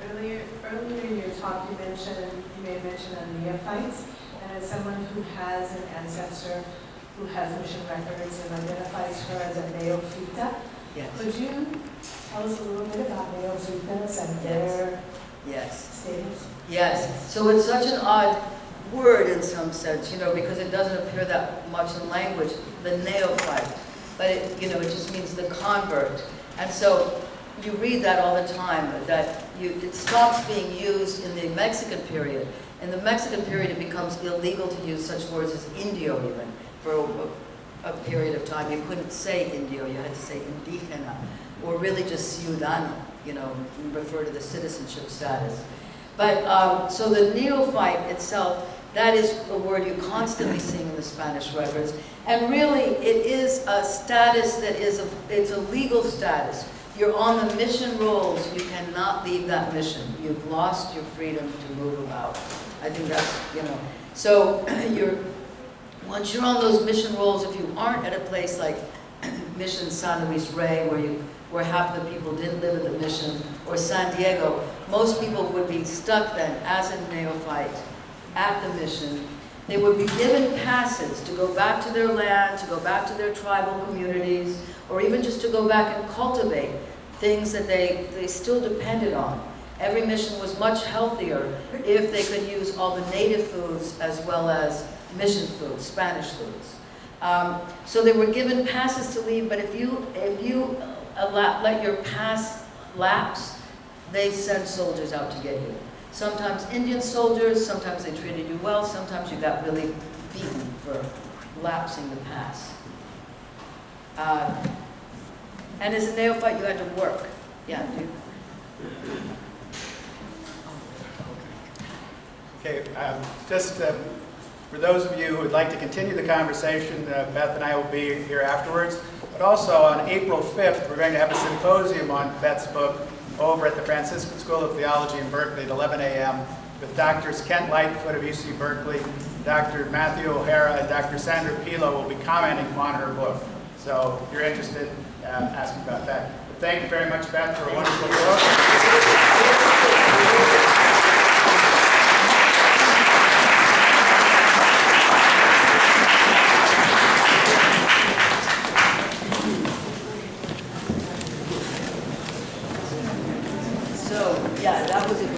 Earlier in your talk, you made mention of neophytes, and as someone who has an ancestor who has mission records and identifies her as a neophyta, Yes. could you tell us a little bit about neophytas and their status? Yes. So it's such an odd word in some sense, you know, because it doesn't appear that much in language, the neophyte. But it, you know, it just means the convert. And so you read that all the time, that it stops being used in the Mexican period. In the Mexican period, it becomes illegal to use such words as Indio even for a period of time. You couldn't say Indio, you had to say Indígena, or really just Ciudadano, you know, refer to the citizenship status. But, so the neophyte itself, that is a word you constantly see in the Spanish records. And really, it is a status that is, it's a legal status. You're on the mission rolls, you cannot leave that mission. You've lost your freedom to move about. I think that's, you know. So once you're on those mission rolls, if you aren't at a place like Mission San Luis Rey, where half the people didn't live at the mission, or San Diego, most people would be stuck then as a neophyte at the mission. They would be given passes to go back to their land, to go back to their tribal communities, or even just to go back and cultivate things that they still depended on. Every mission was much healthier if they could use all the native foods as well as mission foods, Spanish foods. So they were given passes to leave, but if you let your pass lapse, they send soldiers out to get you. Sometimes Indian soldiers, sometimes they treated you well, sometimes you got really beaten for lapsing the pass. And as a neophyte, you had to work. Yeah. Okay, just for those of you who would like to continue the conversation, Beth and I will be here afterwards. But also on April 5th, we're going to have a symposium on Beth's book over at the Franciscan School of Theology in Berkeley at 11 a.m. with Drs. Kent Lightfoot of UC Berkeley, Dr. Matthew O'Hara, and Dr. Sandra Pilo will be commenting on her book. So if you're interested, ask about that. But thank you very much, Beth, for a wonderful book.